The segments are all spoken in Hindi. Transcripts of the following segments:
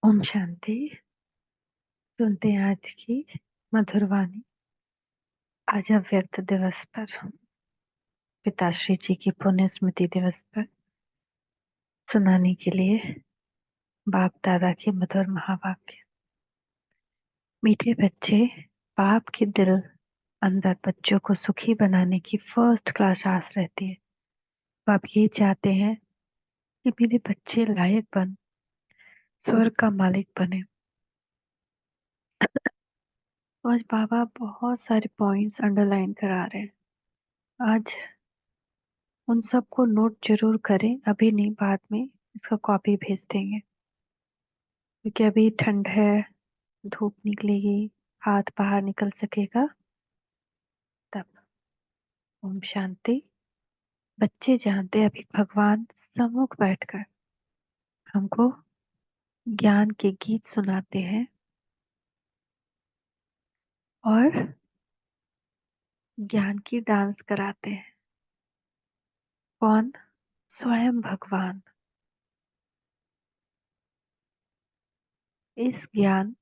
ओम शांति। सुनते हैं आज की मधुर वाणी। आज अव्यक्त दिवस पर, पिताश्री जी की पुण्य स्मृति दिवस पर सुनाने के लिए बाप दादा के मधुर महावाक्य। मीठे बच्चे, बाप के दिल अंदर बच्चों को सुखी बनाने की फर्स्ट क्लास आस रहती है। बाप ये चाहते हैं कि मेरे बच्चे लायक बन, स्वर्ग का मालिक बने। आज बाबा बहुत सारे पॉइंट्स अंडरलाइन करा रहे हैं। आज उन सबको नोट जरूर करें, अभी नहीं, बाद में इसका कॉपी भेज देंगे, क्योंकि अभी ठंड है, धूप निकलेगी, हाथ बाहर निकल सकेगा तब। ओम शांति। बच्चे जानते हैं अभी भगवान सम्मुख बैठकर हमको ज्ञान के गीत सुनाते हैं और ज्ञान की डांस कराते हैं। कौन? स्वयं भगवान। इस ज्ञान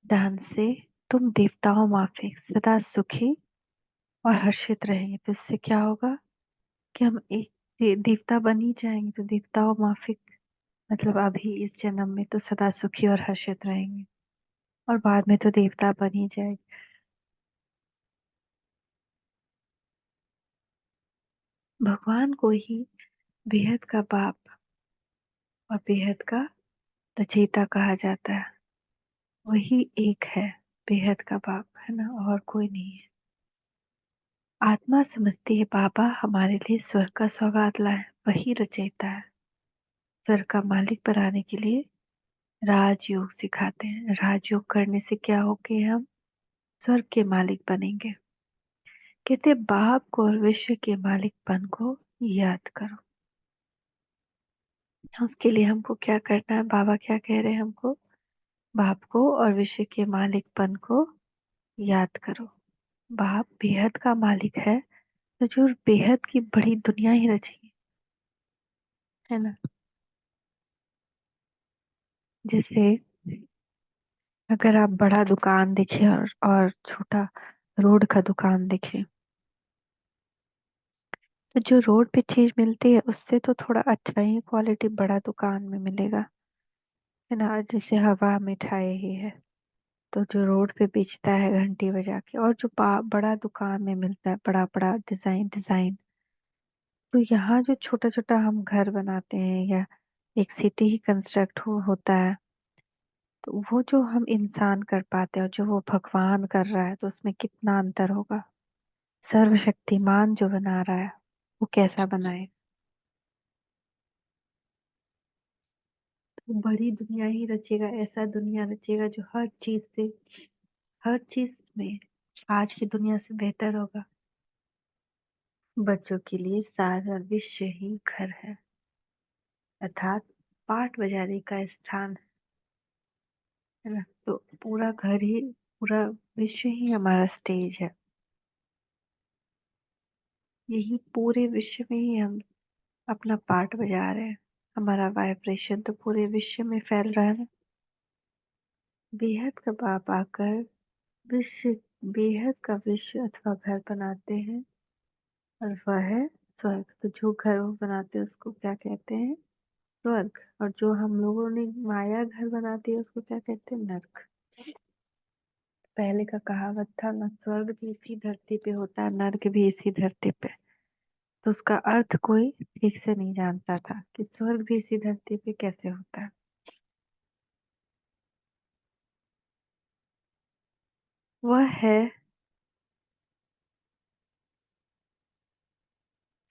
डांस से तुम देवताओं माफिक सदा सुखी और हर्षित रहेंगे। तो इससे क्या होगा कि हम एक देवता बन ही जाएंगे। तो देवताओं माफिक मतलब अभी इस जन्म में तो सदा सुखी और हर्षित रहेंगे, और बाद में तो देवता बन ही जाएंगे। भगवान को ही बेहद का बाप और बेहद का रचयिता कहा जाता है। वही एक है, बेहद का बाप है ना, और कोई नहीं है। आत्मा समझती है बाबा हमारे लिए स्वर्ग का सौगात लाए, वही रचयिता है। स्वर्ग का मालिक बनाने के लिए राजयोग सिखाते हैं। राजयोग करने से क्या होगे? हम स्वर्ग के मालिक बनेंगे। कहते बाप को और विश्व के मालिकपन को याद करो। उसके लिए हमको क्या करना है? बाबा क्या कह रहे हैं हमको? बाप को और विश्व के मालिकपन को याद करो। बाप बेहद का मालिक है, तो जो बेहद की बड़ी दुनिया ही रची है ना। जैसे अगर आप बड़ा दुकान देखें और छोटा रोड का दुकान देखें, तो जो रोड पे चीज मिलती है उससे तो थोड़ा अच्छा ही क्वालिटी बड़ा दुकान में मिलेगा, है ना। जैसे हवा मिठाई ही है, तो जो रोड पे बेचता है घंटी बजा के, और जो बड़ा दुकान में मिलता है बड़ा बड़ा डिजाइन डिजाइन। तो यहाँ जो छोटा छोटा हम घर बनाते हैं या एक सिटी ही कंस्ट्रक्ट होता है, तो वो जो हम इंसान कर पाते हैं और जो वो भगवान कर रहा है, तो उसमें कितना अंतर होगा। सर्वशक्तिमान जो बना रहा है वो कैसा बनाए। वो बड़ी दुनिया ही रचेगा, ऐसा दुनिया रचेगा जो हर चीज से, हर चीज में आज की दुनिया से बेहतर होगा। बच्चों के लिए सारा विश्व ही घर है, अर्थात पाठ बजाने का स्थान, है ना। तो पूरा घर ही, पूरा विश्व ही हमारा स्टेज है। यही पूरे विश्व में ही हम अपना पार्ट बजा रहे हैं। हमारा वाइब्रेशन तो पूरे विश्व में फैल रहा है ना। बेहद का बाप आकर विश्व, बेहद का विश्व अथवा घर बनाते हैं, और वह है स्वर्ग। तो जो घर वो बनाते हैं उसको क्या कहते हैं? स्वर्ग। और जो हम लोगों ने माया घर बनाती है उसको क्या कहते हैं? नर्क। पहले का कहावत था ना, स्वर्ग भी इसी धरती पे होता है, नर्क भी इसी धरती पे। तो उसका अर्थ कोई ठीक से नहीं जानता था कि स्वर्ग भी इसी धरती पे कैसे होता है। वह है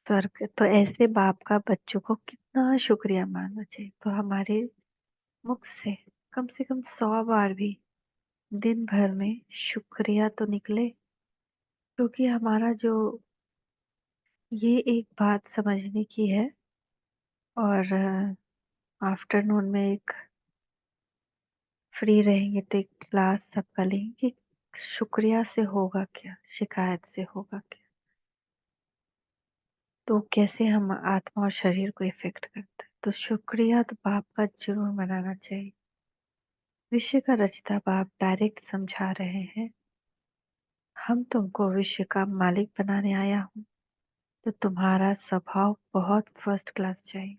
स्वर्ग। तो ऐसे बाप का बच्चों को कितना शुक्रिया मानना चाहिए। तो हमारे मुख से कम 100 बार भी दिन भर में शुक्रिया तो निकले, क्योंकि हमारा जो, ये एक बात समझने की है। और आफ्टरनून में एक फ्री रहेंगे तो एक क्लास सबका लेंगे कि शुक्रिया से होगा क्या, शिकायत से होगा क्या। तो कैसे हम आत्मा और शरीर को इफेक्ट करता है। तो शुक्रिया तो बाप का जरूर मनाना चाहिए। विश्व का रचता बाप डायरेक्ट समझा रहे हैं, हम तुमको विश्व का मालिक बनाने आया हूँ, तो तुम्हारा स्वभाव बहुत फर्स्ट क्लास चाहिए।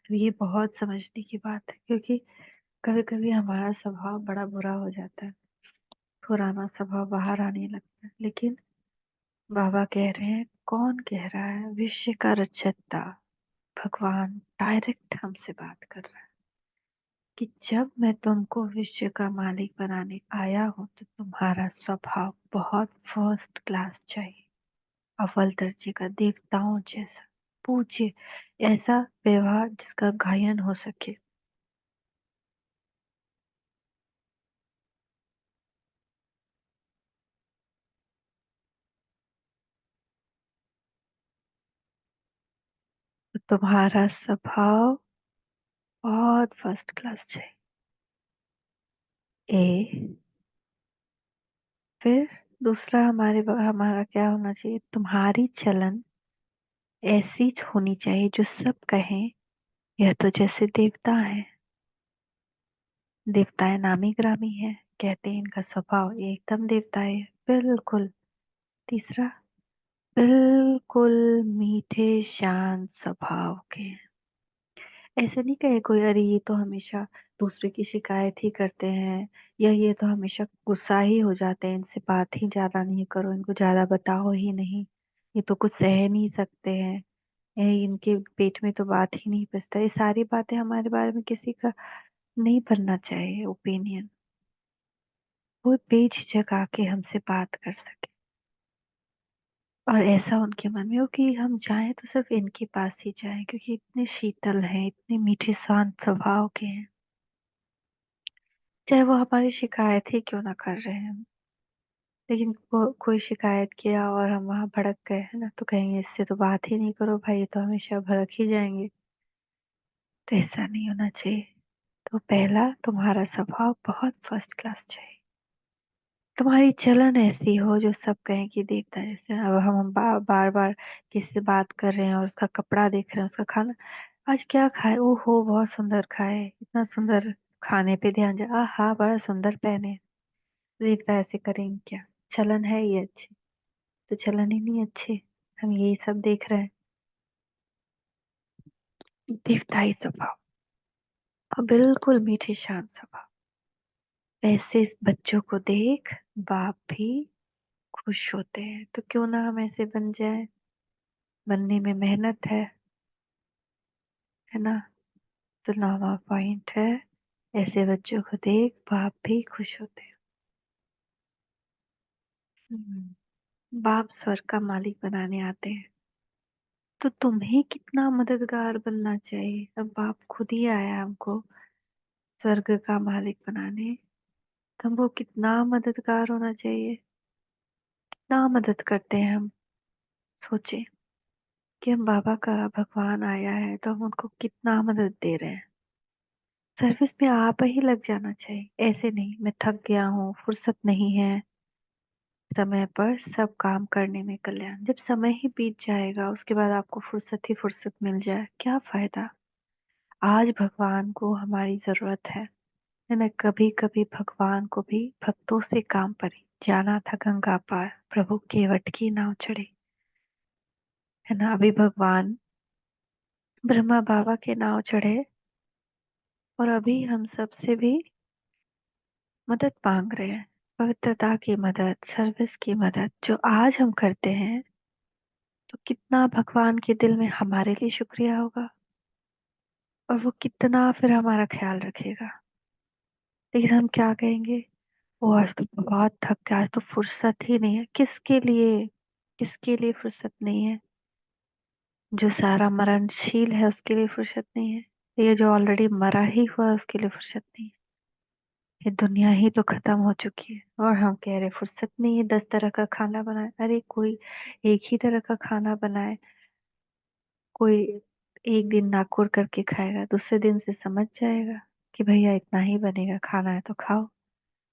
अब ये बहुत समझने की बात है, क्योंकि कभी कभी हमारा स्वभाव बड़ा बुरा हो जाता है, पुराना स्वभाव बाहर आने लगता है। लेकिन बाबा कह रहे हैं, कौन कह रहा है? विश्व का रचयिता भगवान डायरेक्ट हमसे बात कर रहा है कि जब मैं तुमको विश्व का मालिक बनाने आया हूँ, तो तुम्हारा स्वभाव बहुत फर्स्ट क्लास चाहिए, अव्वल दर्जे का, देवताओं जैसा, पूज्य, ऐसा व्यवहार जिसका गायन हो सके। तो तुम्हारा स्वभाव बहुत फर्स्ट क्लास चाहिए। ए फिर दूसरा हमारा क्या होना चाहिए? तुम्हारी चलन ऐसी होनी चाहिए जो सब कहें, यह तो जैसे देवता है। देवताएं नामी ग्रामी हैं, कहते हैं इनका स्वभाव एकदम देवता है, बिल्कुल। तीसरा, बिल्कुल मीठे शांत स्वभाव के। ऐसे नहीं कहे कोई, अरे ये तो हमेशा दूसरे की शिकायत ही करते हैं, या ये तो हमेशा गुस्सा ही हो जाते हैं, इनसे बात ही ज्यादा नहीं करो, इनको ज्यादा बताओ ही नहीं, ये तो कुछ सह नहीं सकते हैं, इनके पेट में तो बात ही नहीं पचता। ये सारी बातें हमारे बारे में किसी का नहीं बनना चाहिए ओपिनियन। वो बेझिझक आके हमसे बात कर सके, और ऐसा उनके मन में हो कि हम जाएं तो सिर्फ इनके पास ही जाएं, क्योंकि इतने शीतल हैं, इतने मीठे शांत स्वभाव के हैं, चाहे वो हमारी शिकायत ही क्यों ना कर रहे हैं। लेकिन वो कोई शिकायत किया और हम वहां भड़क गए है ना, तो कहेंगे इससे तो बात ही नहीं करो भाई, ये तो हमेशा भड़क ही जाएंगे। तो ऐसा नहीं होना चाहिए। तो पहला, तुम्हारा स्वभाव बहुत फर्स्ट क्लास चाहिए। तुम्हारी चलन ऐसी हो जो सब कहें कि देवता जैसे। अब हम बार बार किसी से बात कर रहे हैं और उसका कपड़ा देख रहे हैं, उसका खाना, आज क्या खाए, ओहो बहुत सुंदर खाए, इतना सुंदर, खाने पे ध्यान जाए, हाँ बड़ा सुंदर पहने। देवता ऐसे करेंगे क्या? चलन है ये अच्छी? तो चलन ही नहीं अच्छी, हम यही सब देख रहे हैं, देवताई स्वभाव और बिल्कुल मीठे शांत स्वभाव। ऐसे इस बच्चों को देख बाप भी खुश होते हैं, तो क्यों ना हम ऐसे बन जाएं। बनने में मेहनत है ना? तो नौवां पॉइंट है, ऐसे बच्चों को देख बाप भी खुश होते हैं। बाप स्वर्ग का मालिक बनाने आते हैं, तो तुम्हें कितना मददगार बनना चाहिए। अब बाप खुद ही आया हमको स्वर्ग का मालिक बनाने, तो हमको कितना मददगार होना चाहिए, कितना मदद करते हैं हम। सोचे कि हम बाबा का भगवान आया है, तो हम उनको कितना मदद दे रहे हैं। सर्विस में आप ही लग जाना चाहिए, ऐसे नहीं मैं थक गया हूँ, फुर्सत नहीं है। समय पर सब काम करने में कल्याण। जब समय ही बीत जाएगा, उसके बाद आपको फुर्सत ही फुर्सत मिल जाए, क्या फायदा। आज भगवान को हमारी जरूरत है ना? कभी कभी भगवान को भी भक्तों से काम पड़ी, जाना था गंगा पार, प्रभु केवट की नाव चढ़े, है ना? अभी भगवान ब्रह्मा बाबा के नाव चढ़े, और अभी हम सबसे भी मदद मांग रहे हैं, पवित्रता की मदद, सर्विस की मदद जो आज हम करते हैं। तो कितना भगवान के दिल में हमारे लिए शुक्रिया होगा, और वो कितना फिर हमारा ख्याल रखेगा। लेकिन हम क्या कहेंगे, वो आज तो बहुत थक गया, आज तो फुर्सत ही नहीं है। किसके लिए? किसके लिए फुर्सत नहीं है? जो सारा मरणशील है उसके लिए फुर्सत नहीं है? ये जो ऑलरेडी मरा ही हुआ है, उसके लिए फुर्सत नहीं है? ये दुनिया ही तो खत्म हो चुकी है, और हम कह रहे फुर्सत नहीं है, 10 तरह का खाना बनाए। अरे कोई एक ही तरह का खाना बनाए, कोई एक दिन नाकुर करके खाएगा, दूसरे दिन से समझ जाएगा कि भैया इतना ही बनेगा, खाना है तो खाओ।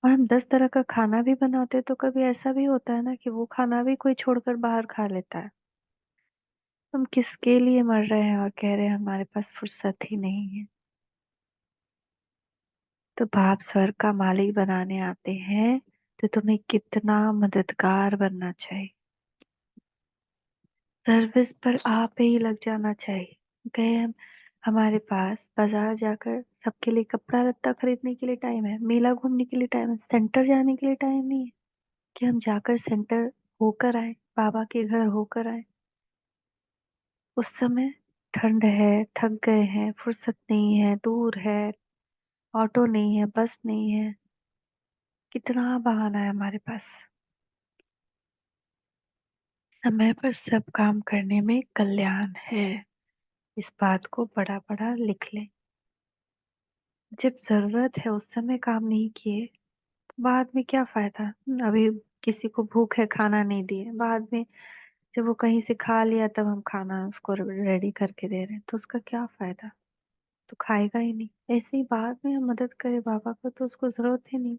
और हम 10 तरह का खाना भी बनाते, तो कभी ऐसा भी होता है ना कि वो खाना भी कोई छोड़कर बाहर खा लेता है। हम किसके लिए मर रहे हैं और कह रहे हैं हमारे पास फुर्सत ही नहीं है। तो बाप स्वर्ग का मालिक बनाने आते हैं तो तुम्हें कितना मददगार बनना चाहिए। सर्विस पर आप ही लग जाना चाहिए। गए हम, हमारे पास बाजार जाकर सबके लिए कपड़ा लत्ता खरीदने के लिए टाइम है, मेला घूमने के लिए टाइम है, सेंटर जाने के लिए टाइम नहीं है कि हम जाकर सेंटर होकर आए, बाबा के घर होकर आए। उस समय ठंड है, थक गए हैं, फुर्सत नहीं है, दूर है, ऑटो नहीं है, बस नहीं है, कितना बहाना है हमारे पास। समय पर सब काम करने में कल्याण है, इस बात को बड़ा बड़ा लिख लें। जब जरूरत है उस समय काम नहीं किए तो बाद में क्या फायदा। अभी किसी को भूख है, खाना नहीं दिए, बाद में जब वो कहीं से खा लिया तब हम खाना उसको रेडी करके दे रहे हैं तो उसका क्या फायदा। तो खाएगा ही नहीं। ऐसे ही बाद में हम मदद करें बाबा को तो उसको जरूरत ही नहीं,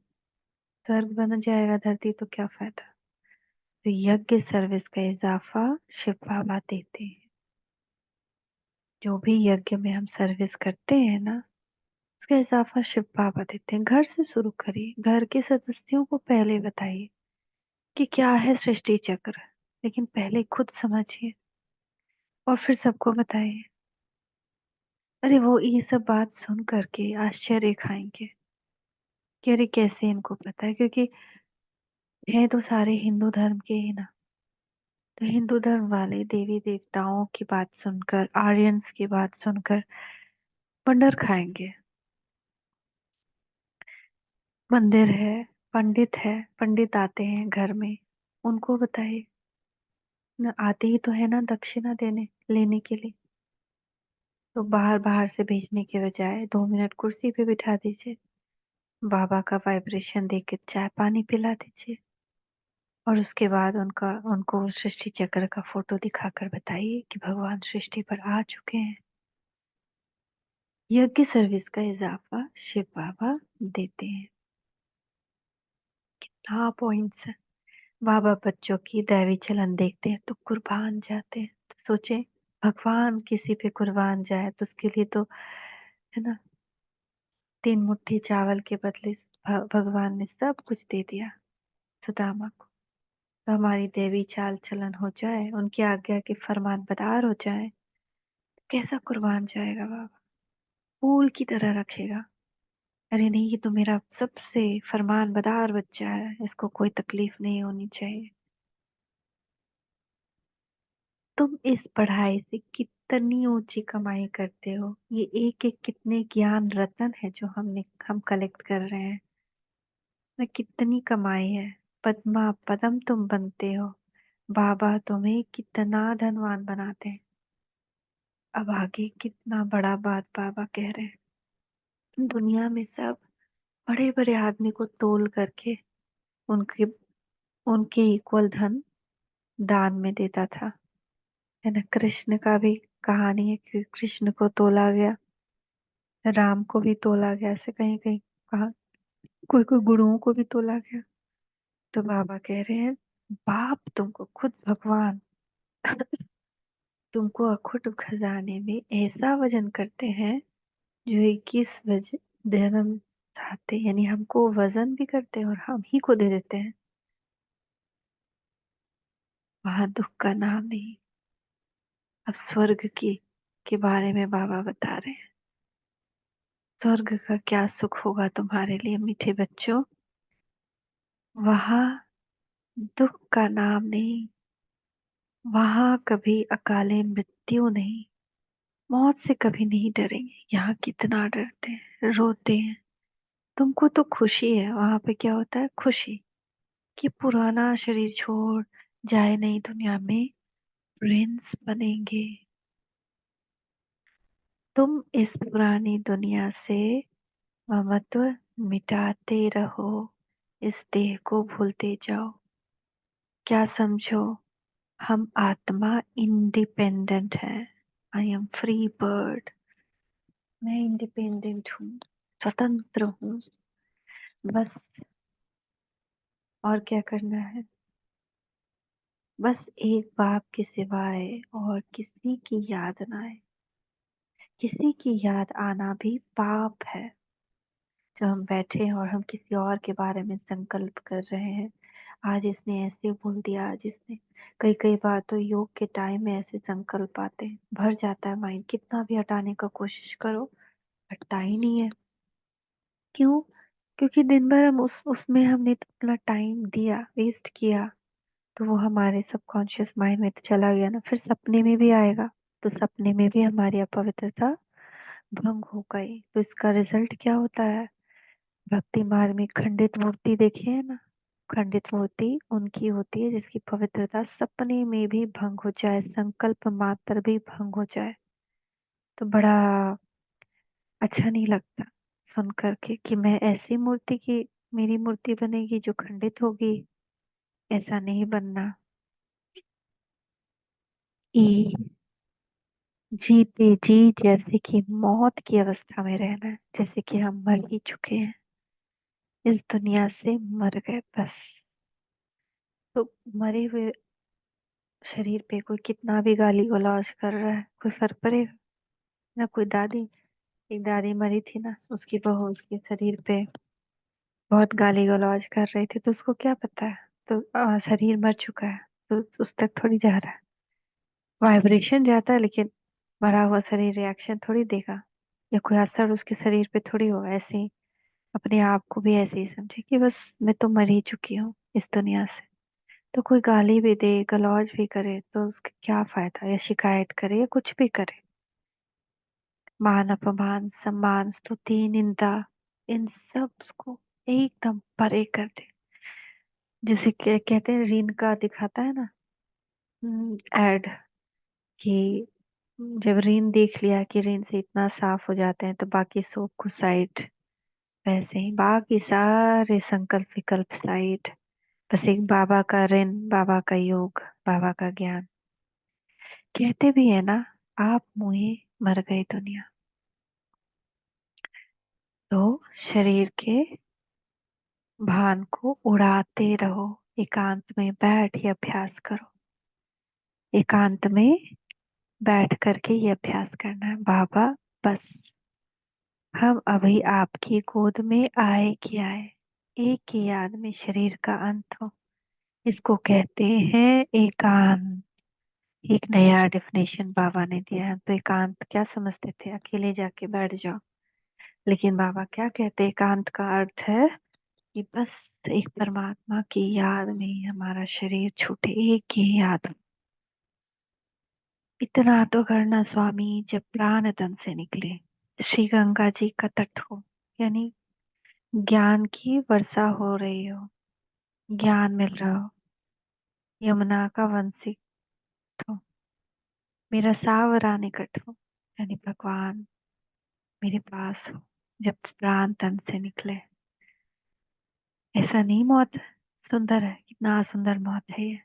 स्वर्ग बन जाएगा धरती तो क्या फायदा। तो यज्ञ सर्विस का इजाफा शिव बाबा देते हैं। जो भी यज्ञ में हम सर्विस करते हैं ना, उसका इजाफा शिव बाबा देते हैं। घर से शुरू करिए, घर के सदस्यों को पहले बताइए कि क्या है सृष्टि चक्र, लेकिन पहले खुद समझिए और फिर सबको बताइए। अरे वो ये सब बात सुन करके आश्चर्य खाएंगे कि अरे कैसे इनको पता है, क्योंकि है तो सारे हिंदू धर्म के ही ना। तो हिंदू धर्म वाले देवी देवताओं की बात सुनकर, आर्यंस की बात सुनकर पंडर खाएंगे। मंदिर है, पंडित है, पंडित आते हैं घर में, उनको बताइए न, आते ही तो है ना दक्षिणा देने लेने के लिए। तो बाहर बाहर से भेजने के बजाय 2 मिनट कुर्सी पे बिठा दीजिए, बाबा का वाइब्रेशन देके चाय पानी पिला दीजिए और उसके बाद उनका उनको सृष्टि चक्र का फोटो दिखाकर बताइए कि भगवान सृष्टि पर आ चुके हैं। यज्ञ सर्विस का इजाफा शिव बाबा देते हैं। हाँ, पॉइंट्स है। बाबा बच्चों की दैवी चलन देखते हैं तो कुर्बान जाते हैं। तो सोचे भगवान किसी पे कुर्बान जाए तो उसके लिए तो है ना, 3 मुट्ठी चावल के बदले भगवान ने सब कुछ दे दिया सुदामा को। तो हमारी देवी चाल चलन हो जाए, उनकी आज्ञा के फरमान बदार हो जाए, कैसा कुर्बान जाएगा बाबा, फूल की तरह रखेगा। अरे नहीं, ये तो मेरा सबसे फरमान बदार बच्चा है, इसको कोई तकलीफ नहीं होनी चाहिए। तुम इस पढ़ाई से कितनी ऊंची कमाई करते हो, ये एक एक कितने ज्ञान रत्न है जो हम कलेक्ट कर रहे हैं ना, कितनी कमाई है। पद्मा पदम तुम बनते हो, बाबा तुम्हें कितना धनवान बनाते हैं। अब आगे कितना बड़ा बात बाबा कह रहे हैं। दुनिया में सब बड़े बड़े आदमी को तोल करके उनके उनके इक्वल धन दान में देता था, है ना। कृष्ण का भी कहानी है कि कृष्ण को तोला गया, राम को भी तोला गया, ऐसे कहीं कहीं कहा, कोई कोई गुरुओं को भी तोला गया। तो बाबा कह रहे हैं बाप तुमको खुद भगवान तुमको अखुट खजाने में ऐसा वजन करते हैं जो 21 जन्म चाहते, यानी हमको वजन भी करते हैं और हम ही को दे देते हैं। वहां दुख का नाम नहीं। अब स्वर्ग की के बारे में बाबा बता रहे हैं, स्वर्ग का क्या सुख होगा तुम्हारे लिए मीठे बच्चों। वहां दुख का नाम नहीं, वहां कभी अकाले मृत्यु नहीं, मौत से कभी नहीं डरेंगे। यहाँ कितना डरते हैं, रोते हैं। तुमको तो खुशी है, वहां पे क्या होता है, खुशी कि पुराना शरीर छोड़ जाए नई दुनिया में प्रिंस बनेंगे। तुम इस पुरानी दुनिया से ममत्व मिटाते रहो, इस देह को भूलते जाओ। क्या समझो, हम आत्मा इंडिपेंडेंट है। आई एम फ्री बर्ड, मैं इंडिपेंडेंट हूँ, स्वतंत्र हूँ। बस और क्या करना है, बस एक बाप के सिवाय और किसी की याद ना आए। किसी की याद आना भी पाप है। जब हम बैठे हैं और हम किसी और के बारे में संकल्प कर रहे हैं, आज इसने ऐसे बोल दिया, आज इसने, कई कई बार तो योग के टाइम में ऐसे संकल्प आते हैं, भर जाता है माइंड, कितना भी हटाने का कोशिश करो हटता ही नहीं है। क्यों? क्योंकि दिन भर हम उसमें हमने तो अपना टाइम दिया, वेस्ट किया, तो वो हमारे सबकॉन्शियस माइंड में तो चला गया ना, फिर सपने में भी आएगा, तो सपने में भी हमारी अपवित्रता भंग हो गई, तो इसका रिजल्ट क्या होता है? भक्ति मार्ग में खंडित मूर्ति देखी है ना, खंडित मूर्ति उनकी होती है जिसकी पवित्रता सपने में भी भंग हो जाए, संकल्प मात्र भी भंग हो जाए। तो बड़ा अच्छा नहीं लगता सुन करके कि मैं ऐसी मूर्ति की, मेरी मूर्ति बनेगी जो खंडित होगी। ऐसा नहीं बनना। ई जीते जी जैसे कि मौत की अवस्था में रहना है, जैसे कि हम मर ही चुके हैं, इस दुनिया से मर गए बस। तो मरे हुए शरीर पे कोई कितना भी गाली गलौज कर रहा है, कोई फर्क पड़ेगा? ना कोई दादी, एक दादी मरी थी ना, उसकी बहू उसके शरीर पे बहुत गाली गलौज कर रही थी, तो उसको क्या पता है? तो शरीर मर चुका है, तो उस तक थोड़ी जा रहा है, वाइब्रेशन जाता है, लेकिन मरा हुआ शरीर रिएक्शन थोड़ी देगा, या कोई असर उसके शरीर पे थोड़ी होगा। ऐसे ही अपने आप को भी ऐसे ही समझे कि बस मैं तो मर ही चुकी हूँ इस दुनिया से। तो कोई गाली भी दे, गलौज भी करे, तो उसका क्या फायदा? या शिकायत करे या कुछ भी करे, मान अपमान सम्मान स्तुति निंदा, इन सब को एकदम परे कर दे। जैसे कहते हैं रीन का दिखाता है ना एड, कि जब रीन देख लिया कि रीन से इतना साफ हो जाते हैं तो बाकी सोप को साइड, वैसे ही बाकी सारे संकल्प विकल्प साइड, बस एक बाबा का ऋण, बाबा का योग, बाबा का ज्ञान। कहते भी है ना, आप मुहे मर गई दुनिया। तो शरीर के भान को उड़ाते रहो, एकांत में बैठ ये अभ्यास करो, एकांत में बैठ करके ये अभ्यास करना है। बाबा बस हम अभी आपकी गोद में आए कि आए, एक ही याद में शरीर का अंत हो, इसको कहते हैं एकांत। एक नया डेफिनेशन बाबा ने दिया है। तो एकांत क्या समझते थे? अकेले जाके बैठ जाओ, लेकिन बाबा क्या कहते हैं? एकांत का अर्थ है कि बस एक परमात्मा की याद में ही हमारा शरीर छूटे, एक ही याद। इतना तो करना स्वामी, जब प्राण तन से निकले, श्री गंगा जी का तट हो, यानी ज्ञान की वर्षा हो रही हो, ज्ञान मिल रहा हो, यमुना का वंशिक हो, मेरा सावरा निकट हो, यानी भगवान मेरे पास हो, जब प्राण तन से निकले। ऐसा नहीं मौत सुंदर है? कितना सुंदर मौत है ये।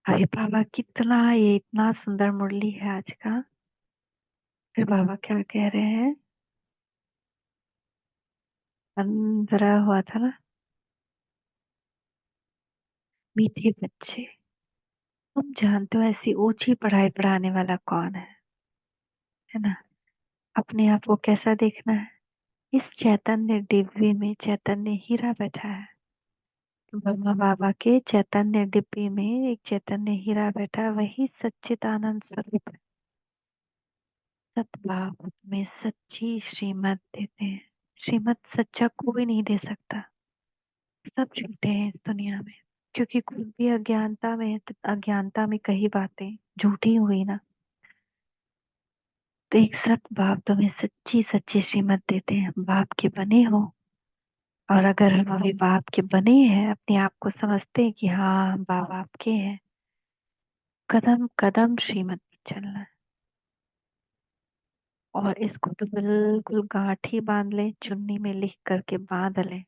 अरे बाबा कितना, ये इतना सुंदर मुरली है आज का। फिर बाबा क्या कह रहे हैं? अंदर हुआ था ना, मीठे बच्चे, तुम जानते हो ऐसी ऊंची पढ़ाई पढ़ाने वाला कौन है ना? अपने आप को कैसा देखना है? इस चैतन्य डिब्बी में चैतन्य हीरा बैठा है। ब्रह्मा बाबा के चैतन्य डिब्बी में एक चैतन्य हीरा बैठा है, वही सच्चिदानंद स्वरूप है। सतभाव में सच्ची श्रीमत देते हैं। श्रीमत सच्चा कोई नहीं दे सकता, सब झूठे हैं इस दुनिया में, क्योंकि खुद भी अज्ञानता में है, तो अज्ञानता में कही बातें झूठी हुई ना। तो एक सत भाव तुम्हें सच्ची सच्ची श्रीमत देते हैं, बाप के बने हो। और अगर हम अभी बाप के बने हैं, अपने आप को समझते हैं कि हाँ हम बाप के हैं, कदम कदम श्रीमत पे चलना है। और इसको तो बिल्कुल गांठ ही बांध ले, चुन्नी में लिख करके बांध ले,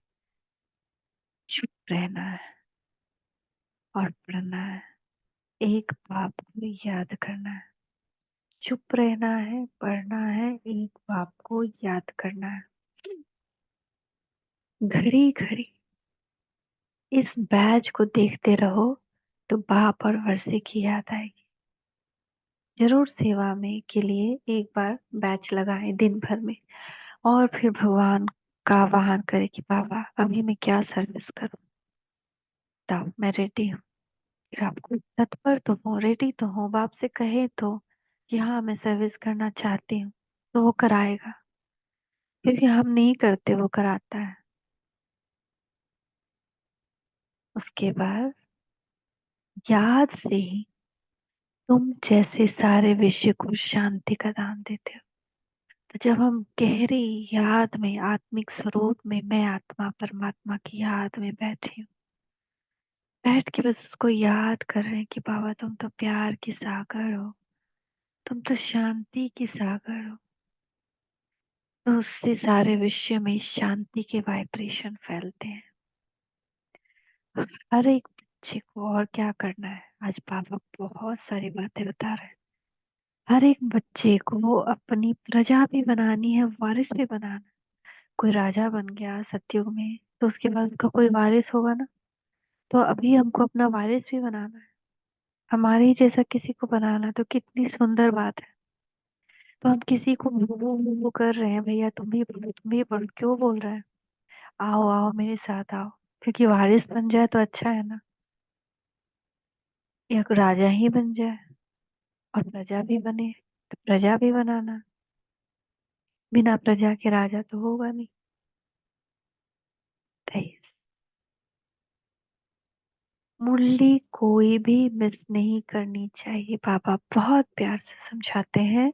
चुप रहना है और पढ़ना है, एक बाप को याद करना है। चुप रहना है, पढ़ना है, एक बाप को याद करना है। घड़ी घड़ी इस बैज को देखते रहो, तो बाप और वर्षे की याद आएगी। जरूर सेवा में के लिए एक बार बैच लगाएं दिन भर में, और फिर भगवान का आह्वान करें कि बाबा अभी मैं क्या सर्विस करूं, बताओ मैं रेडी हूँ। फिर आपको तत्पर तो हो, रेडी तो हो, बाप से कहे तो कि हाँ मैं सर्विस करना चाहती हूँ, तो वो कराएगा। क्योंकि हम नहीं करते, वो कराता है। उसके बाद याद से ही तुम जैसे सारे विश्व को शांति का दान देते हो। तो जब हम गहरी याद में, आत्मिक स्वरूप में, मैं आत्मा परमात्मा की याद में बैठी हूँ, बैठ के बस उसको याद कर रहे हैं कि बाबा तुम तो प्यार की सागर हो, तुम तो शांति की सागर हो। तो उससे सारे विश्व में शांति के वाइब्रेशन फैलते हैं। हर एक बच्चे को और क्या करना है, आज बाबा बहुत सारी बातें बता रहे हैं। हर एक बच्चे को अपनी प्रजा भी बनानी है, वारिस भी बनाना है। कोई राजा बन गया सतयुग में, तो उसके बाद उसका कोई वारिस होगा ना। तो अभी हमको अपना वारिस भी बनाना है, हमारे ही जैसा किसी को बनाना, तो कितनी सुंदर बात है। तो हम किसी को वो कर रहे हैं, भैया तुम भी पढ़ो, तुम भी पढ़ो, क्यों बोल रहे हैं? आओ आओ मेरे साथ आओ, क्योंकि वारिस बन जाए तो अच्छा है ना। या राजा ही बन जाए और प्रजा भी बने, तो प्रजा भी बनाना। बिना प्रजा के राजा तो होगा नहीं। 23, मुरली कोई भी मिस नहीं करनी चाहिए। बाबा बहुत प्यार से समझाते हैं,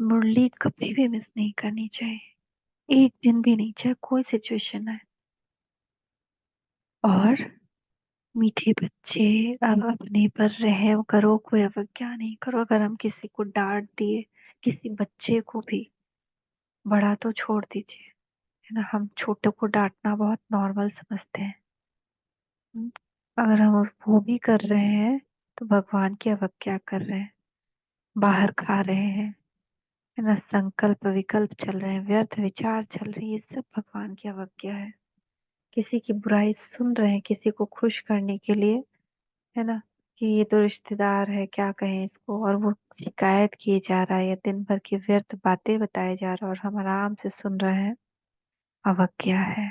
मुरली कभी भी मिस नहीं करनी चाहिए, एक दिन भी नहीं, चाहे कोई सिचुएशन है। और मीठे बच्चे, अब अपने पर रहम करो, कोई अवज्ञा नहीं करो। अगर हम किसी को डांट दिए, किसी बच्चे को भी, बड़ा तो छोड़ दीजिए, है ना, हम छोटे को डांटना बहुत नॉर्मल समझते हैं। हम्म, अगर हम वो भी कर रहे हैं तो भगवान की अवज्ञा कर रहे हैं, बाहर खा रहे हैं, है ना, संकल्प विकल्प चल रहे हैं, व्यर्थ विचार चल रही है, ये सब भगवान की अवज्ञा है। किसी की बुराई सुन रहे हैं किसी को खुश करने के लिए, है ना, कि ये तो रिश्तेदार है क्या कहें इसको, और वो शिकायत किए जा रहा है या दिन भर की व्यर्थ बातें बताए जा रहा है और हम आराम से सुन रहे हैं, अवज्ञा है।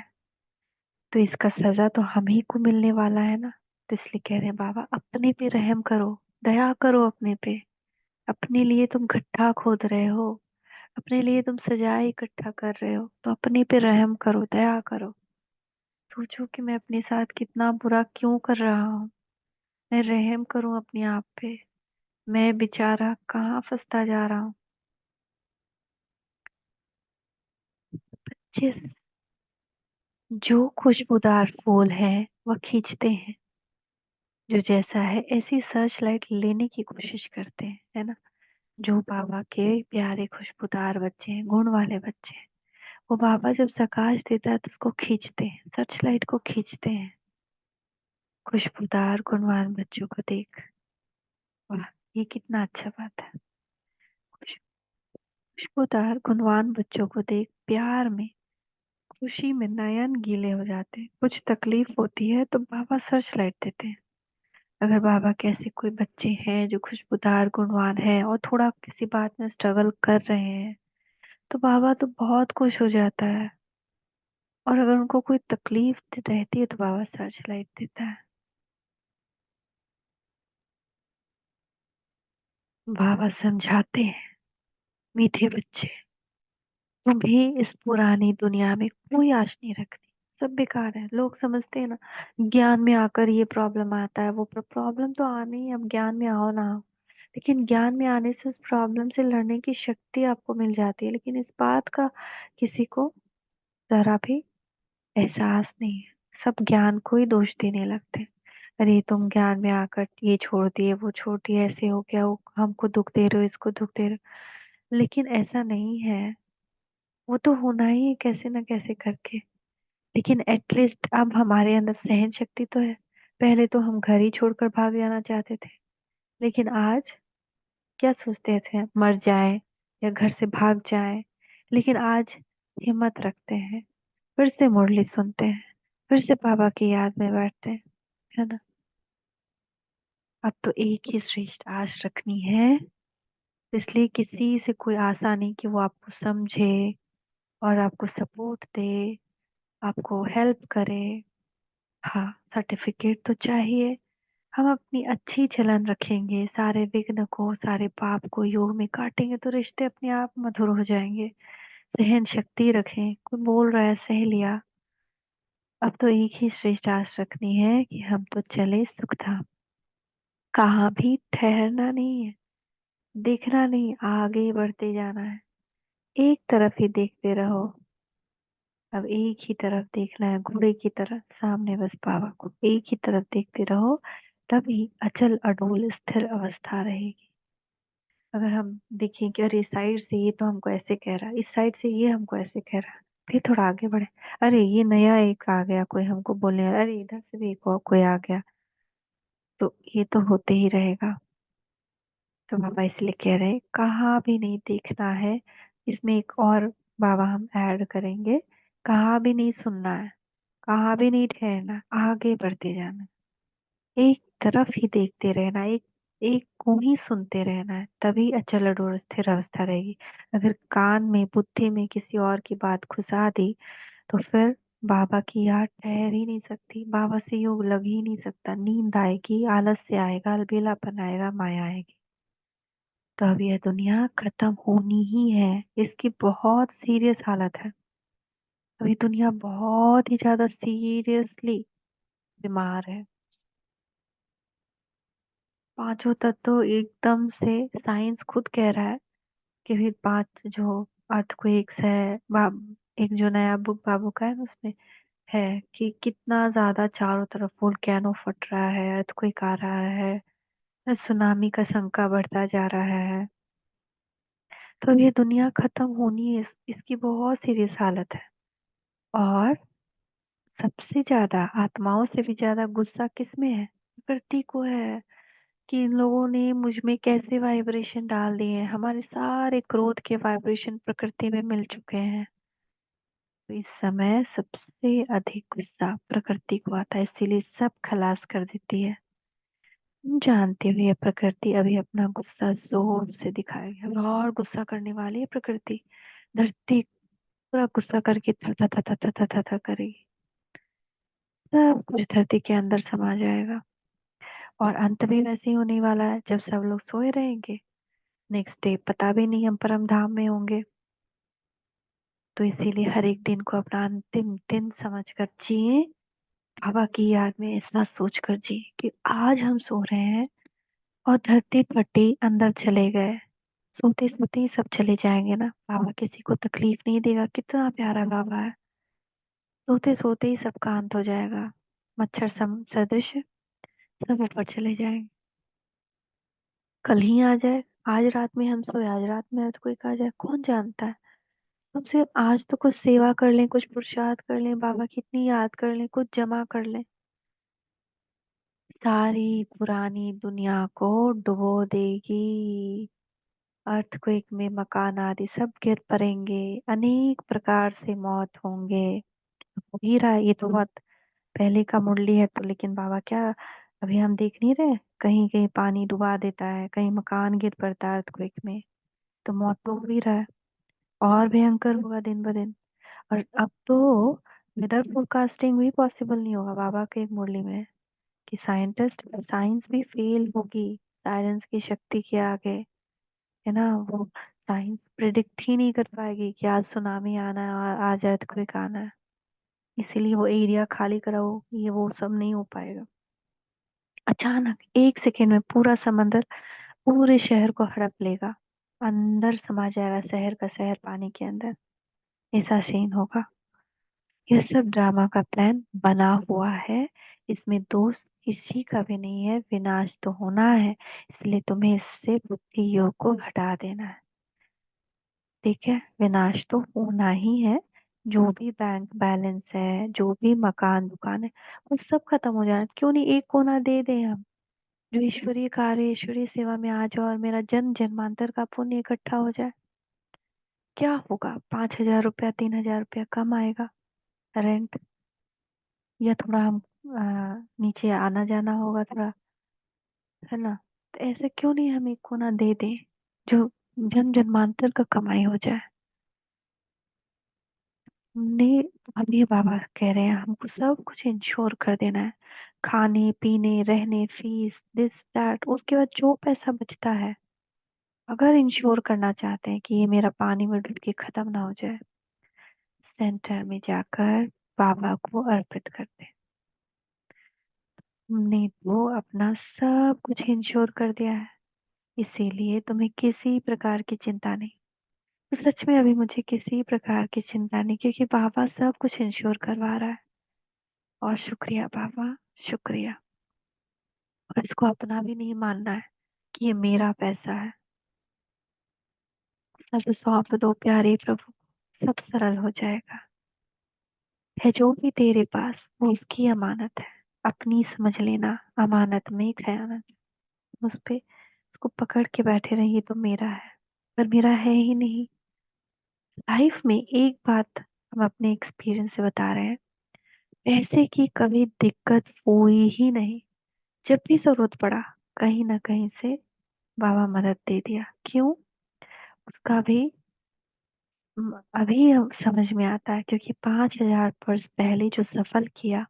तो इसका सजा तो हम ही को मिलने वाला है ना। तो इसलिए कह रहे हैं बाबा अपने पे रहम करो, दया करो अपने पे। अपने लिए तुम गड्ढा खोद रहे हो, अपने लिए तुम सजाए इकट्ठा कर रहे हो, तो अपने पे रहम करो, दया करो। सोचो कि मैं अपने साथ कितना बुरा क्यों कर रहा हूँ, मैं रहम करूं अपने आप पे। मैं बेचारा कहाँ फंसता जा रहा हूँ। जिस जो खुशबूदार फूल है वह खींचते हैं, जो जैसा है ऐसी सर्च लाइट लेने की कोशिश करते हैं, है ना। जो बाबा के प्यारे खुशबूदार बच्चे हैं, गुण वाले बच्चे हैं, वो बाबा जब प्रकाश देता है तो उसको खींचते हैं, सर्च लाइट को खींचते हैं। खुशबूदार गुणवान बच्चों को देख, वाह, ये कितना अच्छा बात है। खुशबूदार गुणवान बच्चों को देख प्यार में, खुशी में नयन गीले हो जाते हैं। कुछ तकलीफ होती है तो बाबा सर्च लाइट देते हैं। अगर बाबा के ऐसे कोई बच्चे हैं जो खुशबूदार गुणवान है और थोड़ा किसी बात में स्ट्रगल कर रहे हैं, तो बाबा तो बहुत खुश हो जाता है। और अगर उनको कोई तकलीफ रहती है तो बाबा सर्च लाइट देता है। बाबा समझाते हैं, मीठे बच्चे, तुम्हें इस पुरानी दुनिया में कोई आश नहीं रखनी, सब बेकार है। लोग समझते हैं ना, ज्ञान में आकर ये प्रॉब्लम आता है, वो प्रॉब्लम तो आनी ही है, अब ज्ञान में आओ ना आओ। लेकिन ज्ञान में आने से उस प्रॉब्लम से लड़ने की शक्ति आपको मिल जाती है, लेकिन इस बात का किसी को जरा भी एहसास नहीं है। सब ज्ञान को ही दोष देने लगते हैं। अरे तुम ज्ञान में आकर ये छोड़ दिए, वो छोड़ दिए, ऐसे हो गया, वो हमको दुख दे रहे हो, इसको दुख दे रहे हो। लेकिन ऐसा नहीं है, वो तो होना ही है कैसे ना कैसे करके। लेकिन एटलीस्ट अब हमारे अंदर सहन शक्ति तो है। पहले तो हम घर ही छोड़कर भाग जाना चाहते थे, लेकिन आज क्या सोचते थे, मर जाए या घर से भाग जाए। लेकिन आज हिम्मत रखते हैं, फिर से मुरली सुनते हैं, फिर से बाबा की याद में बैठते हैं, है ना। अब तो एक ही श्रेष्ठ आश रखनी है, इसलिए किसी से कोई आशा नहीं कि वो आपको समझे और आपको सपोर्ट दे, आपको हेल्प करे। हाँ, सर्टिफिकेट तो चाहिए। हम अपनी अच्छी चलन रखेंगे, सारे विघ्न को, सारे पाप को योग में काटेंगे तो रिश्ते अपने आप मधुर हो जाएंगे। सहन शक्ति रखें, कोई बोल रहा है सह लिया। अब तो एक ही श्रेष्ठ आस रखनी है कि हम तो चले सुखधाम, कहाँ भी ठहरना नहीं है, देखना नहीं, आगे बढ़ते जाना है। एक तरफ ही देखते रहो। अब एक ही तरफ देखना है, घोड़े की तरह सामने बस बाबा को एक ही तरफ देखते रहो, तभी अचल अडोल स्थिर अवस्था रहेगी। अगर हम देखें कि अरे इस साइड से ये तो हमको ऐसे कह रहा है, इस साइड से ये हमको ऐसे कह रहा है, फिर थोड़ा आगे बढ़े, अरे ये नया एक आ गया कोई हमको बोलने, अरे इधर से भी एक और कोई आ गया, तो ये तो होते ही रहेगा। तो बाबा इसलिए कह रहे हैं कहाँ भी नहीं देखना है। इसमें एक और बाबा हम ऐड करेंगे, कहाँ भी नहीं सुनना है, कहाँ भी नहीं ठहरना, आगे बढ़ते जाना, एक तरफ ही देखते रहना, एक एक को ही सुनते रहना है, तभी अचल अडोल स्थिर अवस्था रहेगी। अगर कान में बुद्धि में किसी और की बात घुसा दी तो फिर बाबा की याद ठहर ही नहीं सकती, बाबा से योग लग ही नहीं सकता, नींद आएगी, आलस्य आएगा, अलबेलापन आएगा, माया आएगी। तो अब यह दुनिया खत्म होनी ही है, इसकी बहुत सीरियस हालत है। अभी दुनिया बहुत ही ज्यादा सीरियसली बीमार है। पांचों तत्व एकदम से, साइंस खुद कह रहा है कि भी पांच जो अर्थक्वेक्स है, एक जो नया बुक बाबू का है ना, उसमें है कि कितना ज्यादा चारों तरफ वोल्केनो फट रहा है, अर्थक्वेक आ रहा है, सुनामी का शंका बढ़ता जा रहा है। तो अब ये दुनिया खत्म होनी है, इसकी बहुत सीरियस हालत है। और सबसे ज्यादा, आत्माओं से भी ज्यादा गुस्सा किस में है? प्रकृति को है, कि इन लोगों ने मुझ में कैसे वाइब्रेशन डाल दिए हैं, हमारे सारे क्रोध के वाइब्रेशन प्रकृति में मिल चुके हैं। तो इस समय सबसे अधिक गुस्सा प्रकृति को आता है, इसीलिए सब खलास कर देती है। जानते हुए ये प्रकृति अभी अपना गुस्सा जोर से दिखाएगी, अभी और गुस्सा करने वाली है प्रकृति। धरती पूरा गुस्सा करके था था था था था था था था करेगी, सब कुछ धरती के अंदर समा जाएगा। और अंत भी वैसे ही होने वाला है, जब सब लोग सोए रहेंगे, नेक्स्ट डे पता भी नहीं हम परम धाम में होंगे। तो इसीलिए हर एक दिन को अपना अंतिम दिन समझकर जिए, बाबा की याद में ऐसा सोच कर जिए कि आज हम सो रहे हैं और धरती फटी अंदर चले गए, सोते सोते ही सब चले जाएंगे ना, बाबा किसी को तकलीफ नहीं देगा, कितना प्यारा बाबा है। सोते सोते ही सब का अंत हो जाएगा, मच्छर सम सदृश सब ऊपर चले जाएंगे। कल ही आ जाए, आज रात में हम सोए, आज रात में आज कोई आ जाए, कौन जानता है। हम सिर्फ आज तो कुछ सेवा कर लें, कुछ पुरुषार्थ कर लें, बाबा की इतनी याद कर लें, कुछ जमा कर लें, सारी पुरानी दुनिया को डुबो देगी। अर्थक्वेक में मकान आदि सब गिर पड़ेंगे, अनेक प्रकार से मौत होंगे। हो ही रहा है, ये तो बहुत पहले का मुरली है। तो लेकिन बाबा क्या, अभी हम देख नहीं रहे, कहीं कहीं पानी डुबा देता है, कहीं मकान गिर पड़ता है अर्थक्वेक में, तो मौत तो हो ही रहा है, और भयंकर होगा दिन ब दिन। और अब तो वेदर फोरकास्टिंग भी पॉसिबल नहीं होगा बाबा के एक मुरली में, कि साइंटिस्ट साइंस भी फेल होगी साइंस की शक्ति के आगे, है ना। वो साइंस प्रिडिक्ट ही नहीं कर पाएगी कि आज सुनामी आना है और आज अर्थक्वेक आना है, इसीलिए वो एरिया खाली कराओ, ये वो सब नहीं हो पाएगा। अचानक एक सेकेंड में पूरा समंदर पूरे शहर को हड़प लेगा, अंदर समा जाएगा शहर का शहर पानी के अंदर, ऐसा सीन होगा। यह सब ड्रामा का प्लान बना हुआ है, इसमें दोष किसी का भी नहीं है, विनाश तो होना है, इसलिए तुम्हें इससे बुद्धि योग को हटा देना है। ठीक है, विनाश तो होना ही है। जो भी बैंक बैलेंस है, जो भी मकान दुकान है, वो सब खत्म हो जाना, क्यों नहीं एक कोना दे दें हम, जो ईश्वरीय कार्य ईश्वरीय सेवा में आ जाओ और मेरा जन्म जन्मांतर का पुण्य इकट्ठा हो जाए। क्या होगा, 5,000 रुपया 3,000 रुपया कम आएगा रेंट, या थोड़ा हम नीचे आना जाना होगा थोड़ा, है ना। तो ऐसे क्यों नहीं हम एक कोना दे दें, जो जन्म जन्मांतर का कमाई हो जाए। हमने अभी बाबा कह रहे हैं हमको सब कुछ इंश्योर कर देना है, खाने पीने रहने फीस दिस दैट, उसके बाद जो पैसा बचता है अगर इंश्योर करना चाहते हैं कि ये मेरा पानी में डूब के खत्म ना हो जाए, सेंटर में जाकर बाबा को अर्पित कर दे। हमने वो अपना सब कुछ इंश्योर कर दिया है, इसीलिए तुम्हें किसी प्रकार की चिंता नहीं। तो सच में अभी मुझे किसी प्रकार की चिंता नहीं, क्योंकि बाबा सब कुछ इंश्योर करवा रहा है। और शुक्रिया बाबा, शुक्रिया। और इसको अपना भी नहीं मानना है कि ये मेरा पैसा है। सब सौंप दो प्यारे प्रभु, सब सरल हो जाएगा। है जो भी तेरे पास वो उसकी अमानत है, अपनी समझ लेना, अमानत में खयानत। उस पे उसको पकड़ के बैठे रहिए तो मेरा है, पर मेरा है ही नहीं। लाइफ में एक बात हम अपने एक्सपीरियंस से बता रहे हैं, पैसे की कभी दिक्कत हुई ही नहीं। जब भी जरूरत पड़ा कहीं ना कहीं से बाबा मदद दे दिया। क्यों? उसका भी अभी अब समझ में आता है, क्योंकि 5,000 वर्ष पहले जो सफल किया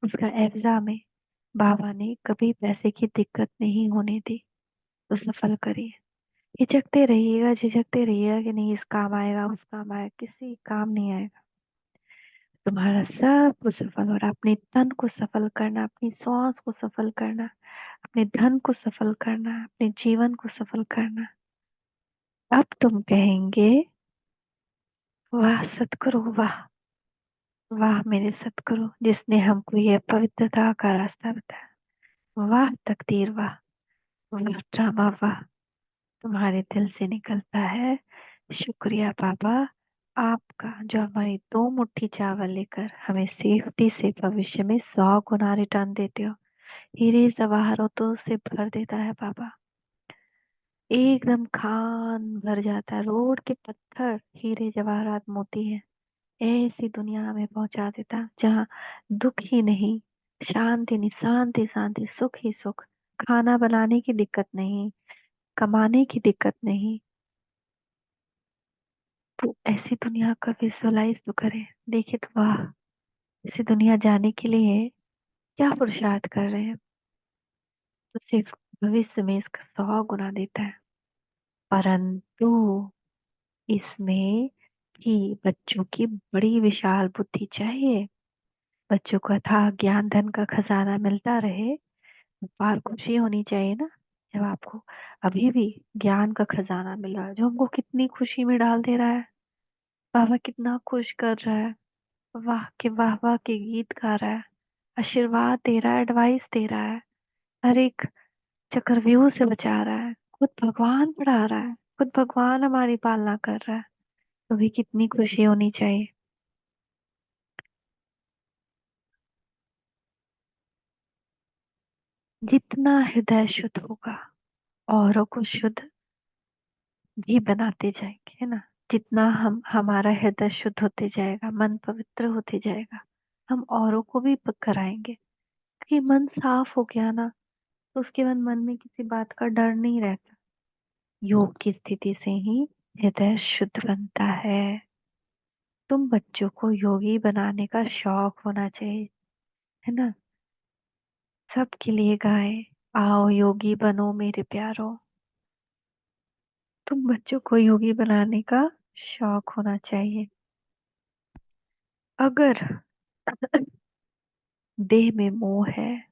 उसका एग्जाम में बाबा ने कभी पैसे की दिक्कत नहीं होने दी। तो सफल करिए। हिचकते रहिएगा, झिझकते रहिएगा कि नहीं इस काम आएगा उस काम आएगा, किसी काम नहीं आएगा। तुम्हारा सब कुछ सफल हो रहा है। अपने तन को सफल करना, अपनी श्वास को सफल करना, अपने धन को सफल करना, अपने जीवन को सफल करना। अब तुम कहेंगे वाह सतगुरु वाह, वाह मेरे सतगुरु जिसने हमको ये पवित्रता का रास्ता बताया। वाह तकदीर वाह, वाह ड्रामा वाह। तुम्हारे दिल से निकलता है शुक्रिया बाबा आपका, जो हमारी 2 मुट्ठी चावल लेकर हमें सेफ्टी से भविष्य में 100 गुना रिटर्न देते हो। हीरे जवाहरातों से भर देता है बाबा, एकदम खान भर जाता है। रोड के पत्थर हीरे जवाहरात मोती है, ऐसी दुनिया में पहुंचा देता जहाँ दुख ही नहीं, शांति नहीं, शांति शांति, सुख ही सुख। खाना बनाने की दिक्कत नहीं, कमाने की दिक्कत नहीं। तो ऐसी दुनिया का विजुअलाइज तो करें, देखे तो वाह। ऐसी दुनिया जाने के लिए क्या पुरुषार्थ कर रहे हैं, तो सिर्फ भविष्य में इसका 100 गुना देता है। परंतु इसमें कि बच्चों की बड़ी विशाल बुद्धि चाहिए, बच्चों को अथाह ज्ञान धन का खजाना मिलता रहे। बार खुशी होनी चाहिए ना, जब आपको अभी भी ज्ञान का खजाना मिल रहा है जो हमको कितनी खुशी में डाल दे रहा है। बाबा कितना खुश कर रहा है, वाह के वाह वाह के गीत गा रहा है, आशीर्वाद दे रहा है, एडवाइस दे रहा है, हर एक चक्रव्यूह से बचा रहा है, खुद भगवान पढ़ा रहा है, खुद भगवान हमारी पालना कर रहा है। तो भी कितनी खुशी होनी चाहिए। जितना हृदय शुद्ध होगा औरों को शुद्ध भी बनाते जाएंगे, है ना। जितना हम हमारा हृदय शुद्ध होते जाएगा, मन पवित्र होते जाएगा, हम औरों को भी कराएंगे। क्योंकि मन साफ हो गया ना, तो उसके बाद मन में किसी बात का डर नहीं रहता। योग की स्थिति से ही हृदय शुद्ध बनता है। तुम बच्चों को योगी बनाने का शौक होना चाहिए, है ना। सबके लिए गाए, आओ योगी बनो मेरे प्यारो। तुम बच्चों को योगी बनाने का शौक होना चाहिए। अगर देह में मोह है,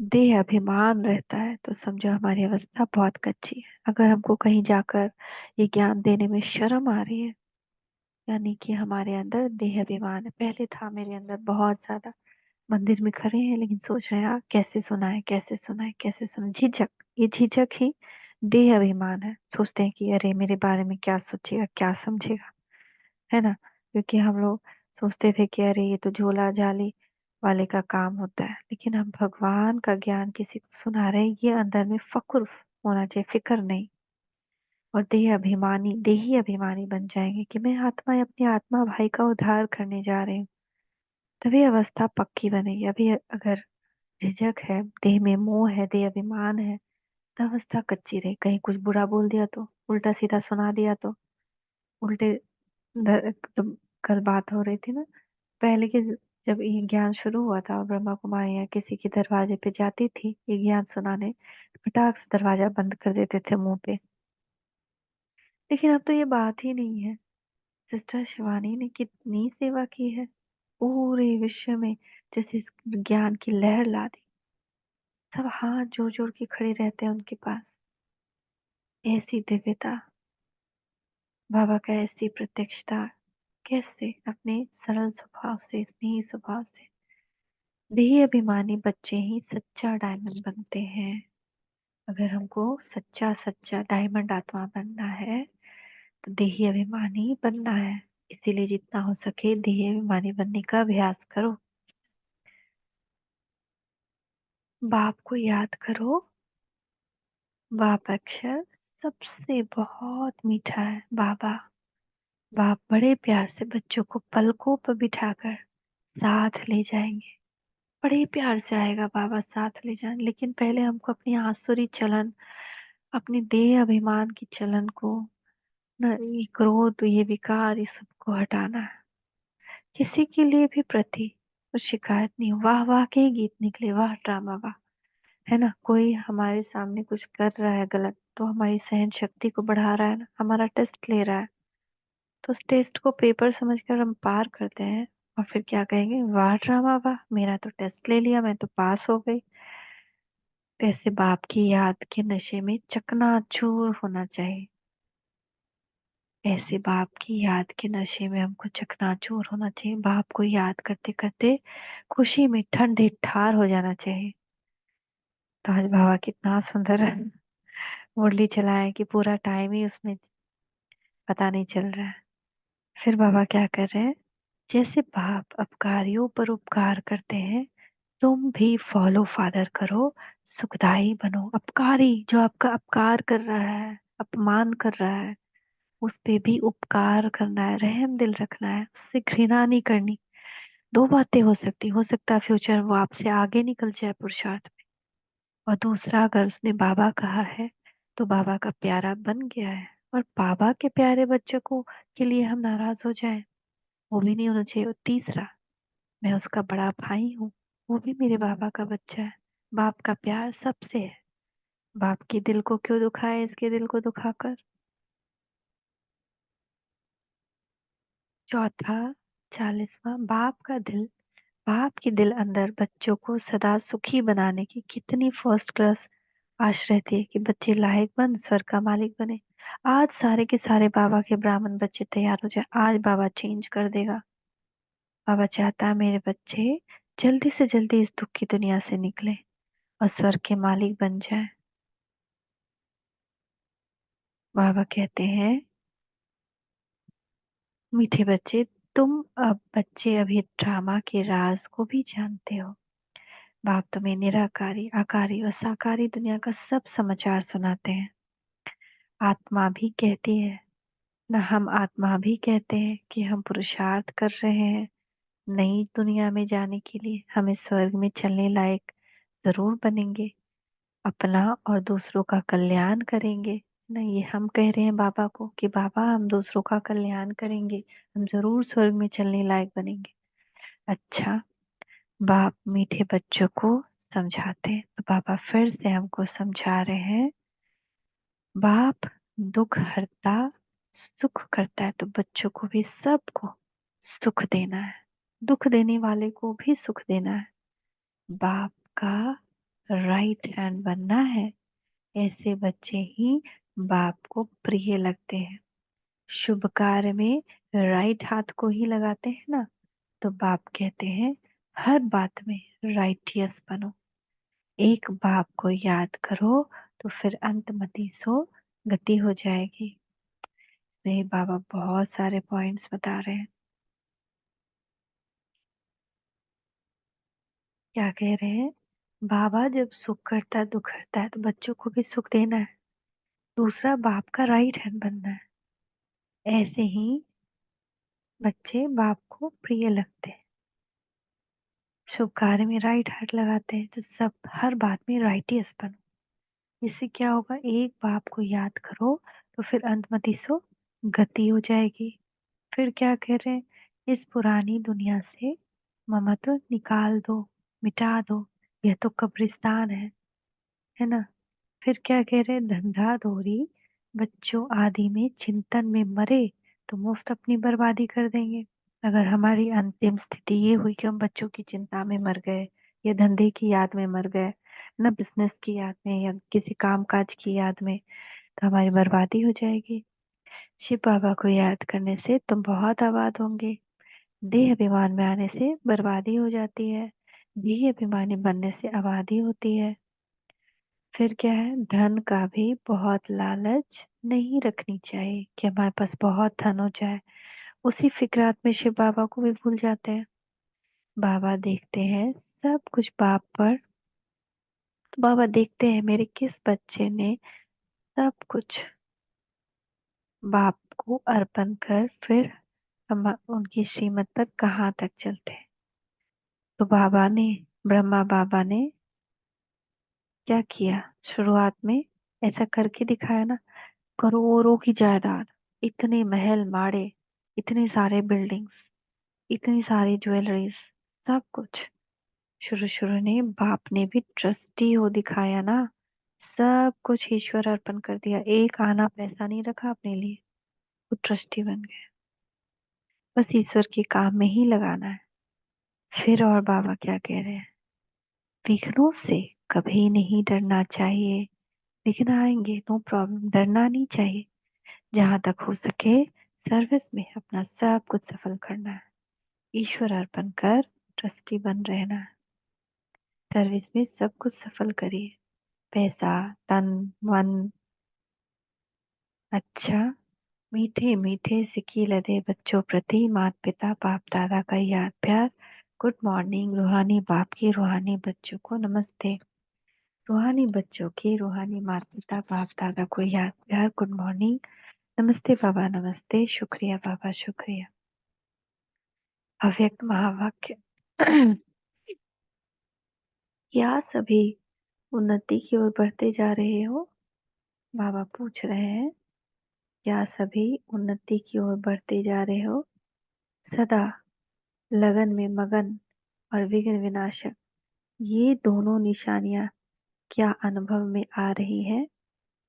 देह अभिमान रहता है, तो समझो हमारी अवस्था बहुत कच्ची है। अगर हमको कहीं जाकर ये ज्ञान देने में शर्म आ रही है, यानी कि हमारे अंदर देह अभिमान है। पहले था मेरे अंदर बहुत ज्यादा, मंदिर में खड़े हैं लेकिन सोच रहे हैं यार कैसे सुनाए कैसे सुनाए कैसे सुनाए, झिझक। ये झिझक ही देह अभिमान है। सोचते हैं कि अरे मेरे बारे में क्या सोचेगा क्या समझेगा, है ना। क्योंकि हम लोग सोचते थे कि अरे ये तो झोला झाली वाले का काम होता है, लेकिन हम भगवान का ज्ञान किसी को सुना रहे हैं, ये अंदर में फक्र होना चाहिए, फिक्र नहीं। और देह अभिमानी, देही अभिमानी बन जाएंगे कि मैं आत्मा अपनी आत्मा भाई का उद्धार करने जा रही हूँ। तभी अवस्था पक्की बनेगी। अभी अगर झिझक है, देह में मोह है, देह अभिमान है, अवस्था कच्ची रही, कहीं कुछ बुरा बोल दिया तो, उल्टा सीधा सुना दिया तो, उल्टे जब कल बात हो रही थी ना पहले के, जब ये ज्ञान शुरू हुआ था और ब्रह्मा कुमारी या किसी के दरवाजे पे जाती थी ये ज्ञान सुनाने, फटाक से दरवाजा बंद कर देते थे मुंह पे। लेकिन अब तो ये बात ही नहीं है। सिस्टर शिवानी ने कितनी सेवा की है पूरे विश्व में, जैसे इस ज्ञान की लहर ला दी। सब हाथ जोड़ जोड़ के खड़े रहते हैं उनके पास। ऐसी दिव्यता, बाबा का ऐसी प्रत्यक्षता, कैसे अपने सरल स्वभाव से, स्नेही स्वभाव से। देही अभिमानी बच्चे ही सच्चा डायमंड बनते हैं। अगर हमको सच्चा सच्चा डायमंड आत्मा बनना है तो देही अभिमानी बनना है। इसीलिए जितना हो सके देही अभिमानी बनने का अभ्यास करो। बाप को याद करो। बाप अक्षर सबसे बहुत मीठा है। बाबा, बाप बड़े प्यार से बच्चों को पलकों पर बिठाकर साथ ले जाएंगे। बड़े प्यार से आएगा बाबा साथ ले जाए, लेकिन पहले हमको अपनी आसुरी चलन, अपनी देह अभिमान की चलन को, न ये क्रोध, ये विकार, ये सबको हटाना है। किसी के लिए भी प्रति कुछ शिकायत नहीं। वाह वाह के ही गीत निकले, वाह ड्रामा वाह, है ना। कोई हमारे सामने कुछ कर रहा है गलत तो हमारी सहन शक्ति को बढ़ा रहा है ना, हमारा टेस्ट ले रहा है, तो उस टेस्ट को पेपर समझकर हम पार करते हैं। और फिर क्या कहेंगे, वाह ड्रामा वाह, मेरा तो टेस्ट ले लिया, मैं तो पास हो गई। ऐसे बाप की याद के नशे में चकनाचूर होना चाहिए। ऐसे बाप की याद के नशे में हमको चकनाचूर होना चाहिए। बाप को याद करते करते खुशी में ठंडे ठार हो जाना चाहिए। तो आज बाबा कितना सुंदर मुरली चलाए कि पूरा टाइम ही उसमें पता नहीं चल रहा है। फिर बाबा क्या कर रहे हैं, जैसे बाप अपकारियों पर उपकार करते हैं, तुम भी फॉलो फादर करो, सुखदाई बनो। अपकारी जो आपका अपकार कर रहा है, अपमान कर रहा है, उस पे भी उपकार करना है, रहम दिल रखना है, उससे घृणा नहीं करनी। दो बातें हो सकता है फ्यूचर वो आपसे आगे निकल जाए पुरुषार्थ में। और दूसरा, अगर उसने बाबा कहा है तो बाबा का प्यारा बन गया है। और बाबा के प्यारे बच्चों को के लिए हम नाराज हो जाएं, वो भी नहीं होना चाहिए। और तीसरा, मैं उसका बड़ा भाई हूँ, वो भी मेरे बाबा का बच्चा है। बाप का प्यार सबसे है, बाप के दिल को क्यों दुखाए इसके दिल को दुखाकर। चौथा, 40वां, बाप का दिल, बाप के दिल अंदर बच्चों को सदा सुखी बनाने की कितनी फर्स्ट क्लास आश रहती है कि बच्चे लायक बन स्वर्ग का मालिक बने। आज सारे के सारे बाबा के ब्राह्मण बच्चे तैयार हो जाए, आज बाबा चेंज कर देगा। बाबा चाहता है मेरे बच्चे जल्दी से जल्दी इस दुख की दुनिया से निकले और स्वर्ग के मालिक बन जाए। बाबा कहते हैं, मीठे बच्चे, तुम अब बच्चे अभी ड्रामा के राज को भी जानते हो। बाप तुम्हें निराकारी, आकारी और साकारी दुनिया का सब समाचार सुनाते हैं। आत्मा भी कहती है, न हम आत्मा भी कहते हैं कि हम पुरुषार्थ कर रहे हैं नई दुनिया में जाने के लिए, हमें स्वर्ग में चलने लायक जरूर बनेंगे, अपना और दूसरों का कल्याण करेंगे। न ये हम कह रहे हैं बाबा को कि बाबा हम दूसरों का कल्याण करेंगे, हम जरूर स्वर्ग में चलने लायक बनेंगे। अच्छा, बाप मीठे बच्चों को समझाते हैं तो बाबा फिर से हमको समझा रहे हैं, बाप दुख हरता सुख करता है, तो बच्चों को भी सबको सुख देना है, दुख देने वाले को भी सुख देना है। बाप का राइट हैंड बनना है। ऐसे बच्चे ही बाप को प्रिय लगते हैं। शुभ कार्य में राइट हाथ को ही लगाते हैं ना, तो बाप कहते हैं हर बात में राइटियस बनो। एक बाप को याद करो तो फिर अंतमति सो गति हो जाएगी। तो ये बाबा बहुत सारे पॉइंट्स बता रहे हैं। क्या कह रहे हैं, बाबा जब सुख करता है दुख करता है तो बच्चों को भी सुख देना है। दूसरा, बाप का राइट हैंड बनना है। ऐसे ही बच्चे बाप को प्रिय लगते हैं, शुभ कार्य में राइट हाथ लगाते हैं, तो सब हर बात में राइटियस बनो। इससे क्या होगा, एक बाप को याद करो तो फिर अंतमति सो गति हो जाएगी। फिर क्या कह रहे हैं, इस पुरानी दुनिया से ममत्व निकाल दो, मिटा दो, यह तो कब्रिस्तान है ना। फिर क्या कह रहे हैं, धंधा धोरी बच्चों आदि में चिंतन में मरे तो मुफ्त अपनी बर्बादी कर देंगे। अगर हमारी अंतिम स्थिति ये हुई कि हम बच्चों की चिंता में मर गए, या धंधे की याद में मर गए, ना बिजनेस की याद में या किसी काम काज की याद में, तो हमारी बर्बादी हो जाएगी। शिव बाबा को याद करने से तुम बहुत आबाद होंगे। देह अभिमान में आने से बर्बादी हो जाती है, देह अभिमानी बनने से आबादी होती है। फिर क्या है, धन का भी बहुत लालच नहीं रखनी चाहिए कि हमारे पास बहुत धन हो जाए। उसी फिक्रात में शिव बाबा को भी भूल जाते हैं। बाबा देखते हैं सब कुछ बाप पर, तो बाबा देखते हैं मेरे किस बच्चे ने सब कुछ बाप को अर्पण कर फिर हम उनकी श्रीमत पर कहाँ तक चलते हैं। तो बाबा ने, ब्रह्मा बाबा ने क्या किया, शुरुआत में ऐसा करके दिखाया ना, करोड़ों की जायदाद, इतने महल माड़े, इतने सारे बिल्डिंग्स, इतनी सारी ज्वेलरीज, सब कुछ। शुरू शुरू ने बाप ने भी ट्रस्टी हो दिखाया ना, सब कुछ ईश्वर अर्पण कर दिया, एक आना पैसा नहीं रखा अपने लिए, वो ट्रस्टी बन गए। बस ईश्वर के काम में ही लगाना है। फिर और बाबा क्या कह रहे हैं, विघ्नों से कभी नहीं डरना चाहिए। विघ्न आएंगे, नो प्रॉब्लम, डरना नहीं चाहिए। जहां तक हो सके सर्विस में अपना सब कुछ सफल करना है, ईश्वर अर्पण कर ट्रस्टी बन रहना है। सर्विस में सब कुछ सफल करिए, पैसा, तन, मन। अच्छा, मीठे मीठे सिक्की लदे बच्चों प्रति माता पिता बाप दादा का याद प्यार। गुड मॉर्निंग रूहानी बाप की रूहानी बच्चों को नमस्ते। रूहानी बच्चों की रूहानी माता पिता बाप दादा को याद प्यार, गुड मॉर्निंग, नमस्ते बाबा नमस्ते, शुक्रिया बाबा शुक्रिया। अव्यक्त महावाक्य। क्या सभी उन्नति की ओर बढ़ते जा रहे हो? बाबा पूछ रहे हैं, क्या सभी उन्नति की ओर बढ़ते जा रहे हो? सदा लगन में मगन और विघ्न विनाशक, ये दोनों निशानियां क्या अनुभव में आ रही है?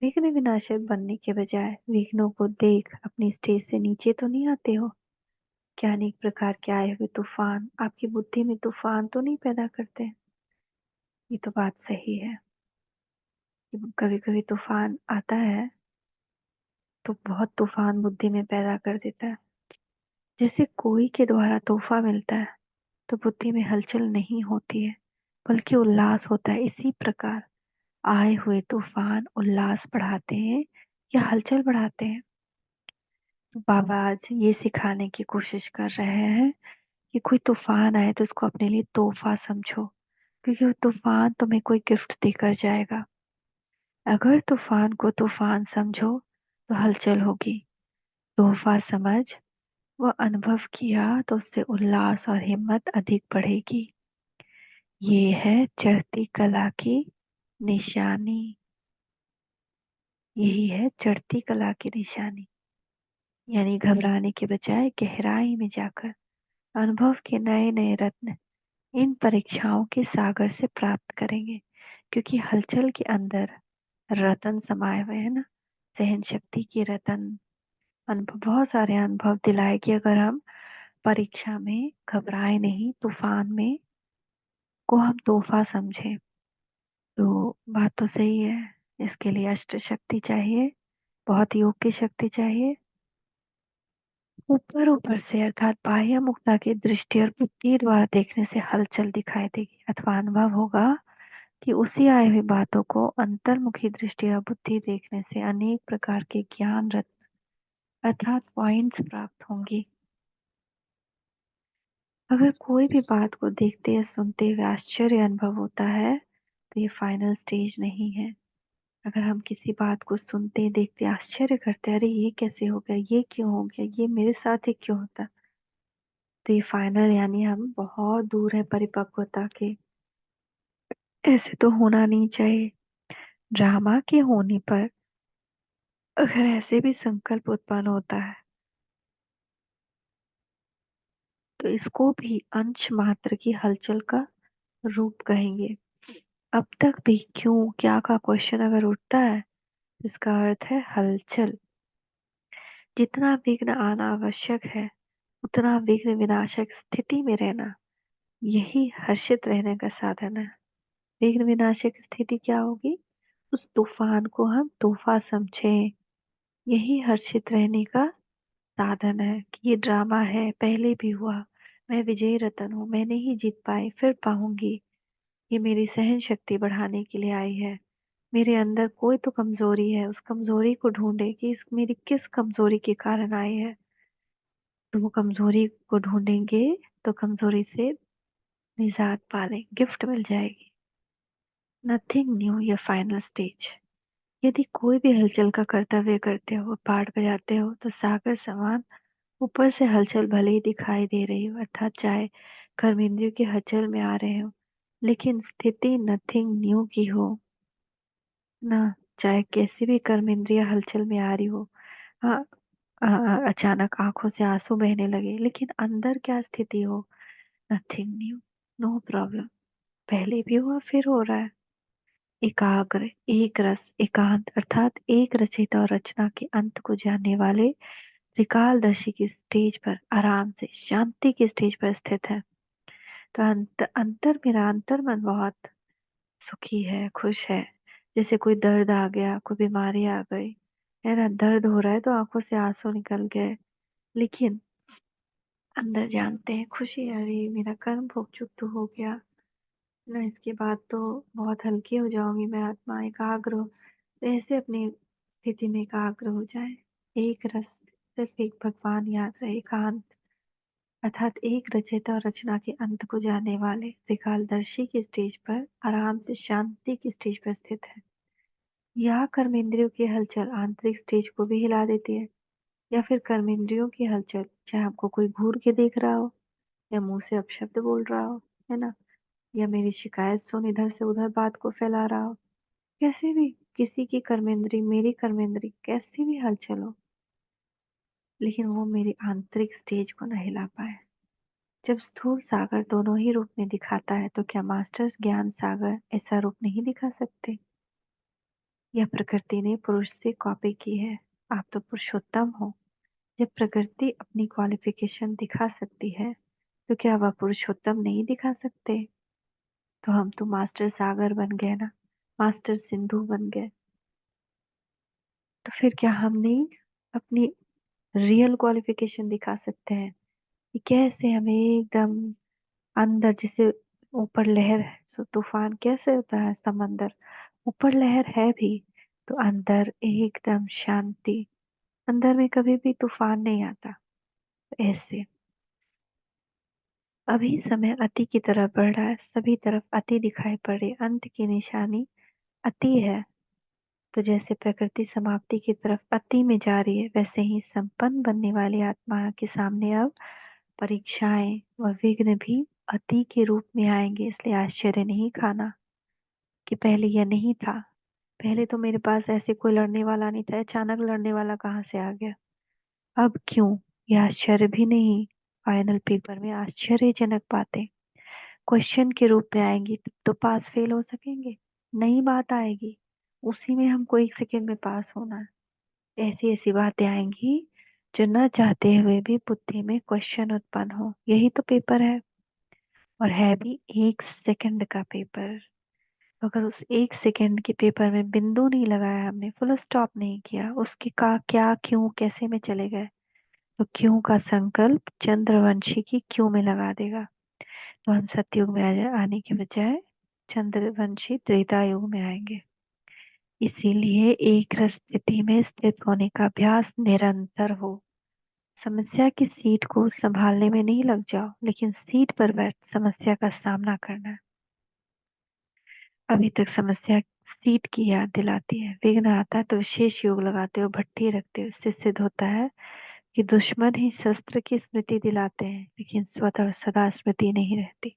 विघ्न विनाशक बनने के बजाय विघ्नों को देख अपनी स्टेज से नीचे तो नहीं आते हो? क्या अनेक प्रकार के आए हुए तूफान आपकी बुद्धि में तूफान तो नहीं पैदा करते? ये तो बात सही है कि कभी कभी तूफान आता है तो बहुत तूफान बुद्धि में पैदा कर देता है। जैसे कोई के द्वारा तोहफा मिलता है तो बुद्धि में हलचल नहीं होती है, बल्कि उल्लास होता है। इसी प्रकार आए हुए तूफान उल्लास बढ़ाते हैं या हलचल बढ़ाते हैं? तो बाबा आज ये सिखाने की कोशिश कर रहे हैं कि कोई तूफान आए तो उसको अपने लिए तोहफा समझो, क्योंकि वो तूफान तुम्हें कोई गिफ्ट देकर जाएगा। अगर तूफान को तूफान समझो तो हलचल होगी, तोहफा समझ व अनुभव किया तो उससे उल्लास और हिम्मत अधिक बढ़ेगी। ये है चढ़ती कला की निशानी, यही है चढ़ती कला की निशानी। यानी घबराने के बजाय गहराई में जाकर अनुभव के नए नए रत्न इन परीक्षाओं के सागर से प्राप्त करेंगे, क्योंकि हलचल के अंदर रतन समाये हुए हैं ना, सहन शक्ति की रतन। अनुभव, बहुत सारे अनुभव दिलाएगी अगर हम परीक्षा में घबराए नहीं, तूफान में को हम तोहफा समझे। तो बात तो सही है, इसके लिए अष्ट शक्ति चाहिए, बहुत योग की शक्ति चाहिए। ऊपर ऊपर से अर्थात बाह्य मुक्ता की दृष्टि और बुद्धि द्वारा देखने से हलचल दिखाई देगी, अथवा अनुभव होगा कि उसी आई हुई बातों को अंतर्मुखी दृष्टि और बुद्धि देखने से अनेक प्रकार के ज्ञान रत्न अर्थात पॉइंट्स प्राप्त होंगी। अगर कोई भी बात को देखते या सुनते हुए आश्चर्य अनुभव होता है तो ये फाइनल स्टेज नहीं है। अगर हम किसी बात को सुनते देखते आश्चर्य करते, अरे ये कैसे हो गया, ये क्यों हो गया, ये मेरे साथ ही क्यों होता, तो ये फाइनल यानी हम बहुत दूर है परिपक्वता के, ऐसे तो होना नहीं चाहिए। ड्रामा के होने पर अगर ऐसे भी संकल्प उत्पन्न होता है तो इसको भी अंश मात्र की हलचल का रूप कहेंगे। अब तक भी क्यों क्या का क्वेश्चन अगर उठता है, इसका अर्थ है हलचल। जितना विघ्न आना आवश्यक है, उतना विघ्न विनाशक स्थिति में रहना, यही हर्षित रहने का साधन है। विघ्न विनाशक स्थिति क्या होगी? उस तूफान को हम तूफा समझें, यही हर्षित रहने का साधन है कि ये ड्रामा है, पहले भी हुआ, मैं विजयी रतन हूँ, मैं नहीं जीत पाई फिर पाऊंगी। ये मेरी सहन शक्ति बढ़ाने के लिए आई है। मेरे अंदर कोई तो कमजोरी है, उस कमजोरी को ढूंढे कि इस मेरी किस कमजोरी के कारण आई है। तो वो कमजोरी को ढूंढेंगे तो कमजोरी से निजात पाले, गिफ्ट मिल जाएगी। नथिंग न्यू, ये फाइनल स्टेज। यदि कोई भी हलचल का कर्तव्य करते हो, पाठ बजाते हो, तो सागर समान ऊपर से हलचल भले ही दिखाई दे रही हो, अर्थात चाहे कर्मेंद्रियों की हलचल में आ रहे हो, लेकिन स्थिति नथिंग न्यू की हो ना। चाहे कैसी भी कर्मेंद्रिय हलचल में आ रही हो, हाँ, अचानक आंखों से आंसू बहने लगे, लेकिन अंदर क्या स्थिति हो, नथिंग न्यू, नो प्रॉब्लम, पहले भी हुआ फिर हो रहा है। एकाग्र, एक रस, एकांत अर्थात एक रचयिता और रचना के अंत को जानने वाले त्रिकालदर्शी की स्टेज पर आराम से शांति की स्टेज पर स्थित है। तो अंतर मेरा अंतर मन बहुत सुखी है, खुश है। जैसे कोई दर्द आ गया, कोई बीमारी आ गई, है ना, दर्द हो रहा है तो आंखों से आंसू निकल गए, लेकिन अंदर जानते हैं खुशी, अरे मेरा कर्म भोग चुक तो हो गया ना, इसके बाद तो बहुत हल्की हो जाऊंगी मैं, आत्मा एकाग्र हो। तो ऐसे अपनी स्थिति में एकाग्र हो जाए। एक रस, सिर्फ एक भगवान याद रहे, एकांत अर्थात एक रचयिता और रचना के अंत को जानने वाले त्रिकालदर्शी की स्टेज पर आराम से शांति की स्टेज पर स्थित है। यह कर्मेंद्रियों की हलचल आंतरिक स्टेज को भी हिला देती है, या फिर कर्मेंद्रियों की हलचल, चाहे आपको कोई घूर के देख रहा हो, या मुंह से अपशब्द बोल रहा हो, है ना, या मेरी शिकायत सुन इधर से उधर बात को फैला रहा हो, कैसे भी किसी की कर्मेंद्री, मेरी कर्मेंद्री कैसी भी हलचल हो, लेकिन वो मेरी आंतरिक स्टेज को न हिला पाए। जब स्थूल सागर दोनों ही रूप में दिखाता है, तो क्या मास्टर ज्ञान सागर ऐसा रूप नहीं दिखा सकते? यह प्रकृति ने पुरुष से कॉपी की है। आप तो पुरुषोत्तम हो। जब प्रकृति अपनी क्वालिफिकेशन दिखा सकती है, तो क्या वह पुरुषोत्तम नहीं दिखा सकते? तो हम तो मास्टर सागर बन गए ना, मास्टर सिंधु बन गए। तो फिर क्या हम नहीं अपनी रियल क्वालिफिकेशन दिखा सकते हैं कि कैसे हमें एकदम अंदर, जैसे ऊपर लहर है, सो तूफान कैसे होता है, समंदर ऊपर लहर है भी, तो अंदर एकदम शांति, अंदर में कभी भी तूफान नहीं आता। ऐसे अभी समय अति की तरफ बढ़ रहा है, सभी तरफ अति दिखाई पड़ रही, अंत की निशानी अति है। तो जैसे प्रकृति समाप्ति की तरफ अति में जा रही है, वैसे ही संपन्न बनने वाली आत्मा के सामने अब परीक्षाएं व विघ्न भी अति के रूप में आएंगे। इसलिए आश्चर्य नहीं खाना कि पहले यह नहीं था, पहले तो मेरे पास ऐसे कोई लड़ने वाला नहीं था, अचानक लड़ने वाला कहाँ से आ गया, अब क्यों? यह आश्चर्य भी नहीं। फाइनल पेपर में आश्चर्यजनक बातें क्वेश्चन के रूप में आएंगी, तब तो पास फेल हो सकेंगे? नई बात आएगी, उसी में हमको एक सेकेंड में पास होना है। ऐसी ऐसी बातें आएंगी जो न चाहते हुए भी बुद्धि में क्वेश्चन उत्पन्न हो। यही तो पेपर है, और है भी एक सेकंड का पेपर। अगर उस एक सेकंड के पेपर में बिंदु नहीं लगाया, हमने फुल स्टॉप नहीं किया, उसके का क्या क्यों कैसे में चले गए, तो क्यों का संकल्प चंद्रवंशी की क्यों में लगा देगा। तो हम सतयुग में आने के बजाय चंद्रवंशी त्रेता युग में आएंगे। इसीलिए एक रस स्थिति में स्थित होने का अभ्यास निरंतर हो। समस्या की सीट को संभालने में नहीं लग जाओ, लेकिन सीट पर बैठ समस्या का सामना करना है। अभी तक समस्या सीट की याद दिलाती है, विघ्न आता है तो विशेष योग लगाते हो, भट्टी रखते हो। इससे सिद्ध होता है कि दुश्मन ही शस्त्र की स्मृति दिलाते हैं, लेकिन स्वतः सदा स्मृति नहीं रहती,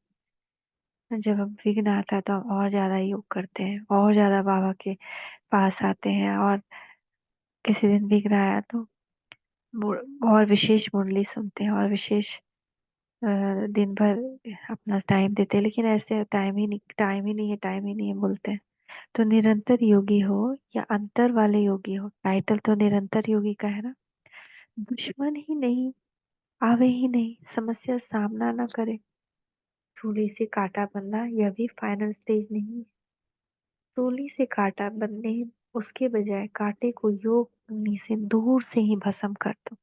जब हम विघ्न आता है तो हम और ज्यादा योग करते हैं, और ज्यादा बाबा के पास आते हैं। और किसी दिन विघ्न आया तो और विशेष मुरली सुनते हैं, और विशेष दिन भर अपना टाइम देते हैं। लेकिन ऐसे टाइम ही नहीं, टाइम ही नहीं है, टाइम ही नहीं है बोलते हैं। तो निरंतर योगी हो या अंतर वाले योगी हो, टाइटल तो निरंतर योगी का है ना। दुश्मन ही नहीं, आवे ही नहीं, समस्या सामना ना करे, सूली से कांटा बनना यह भी फाइनल स्टेज नहीं। सूली से कांटा बनने उसके बजाय कांटे को योग अग्नि से दूर से ही भस्म कर दो।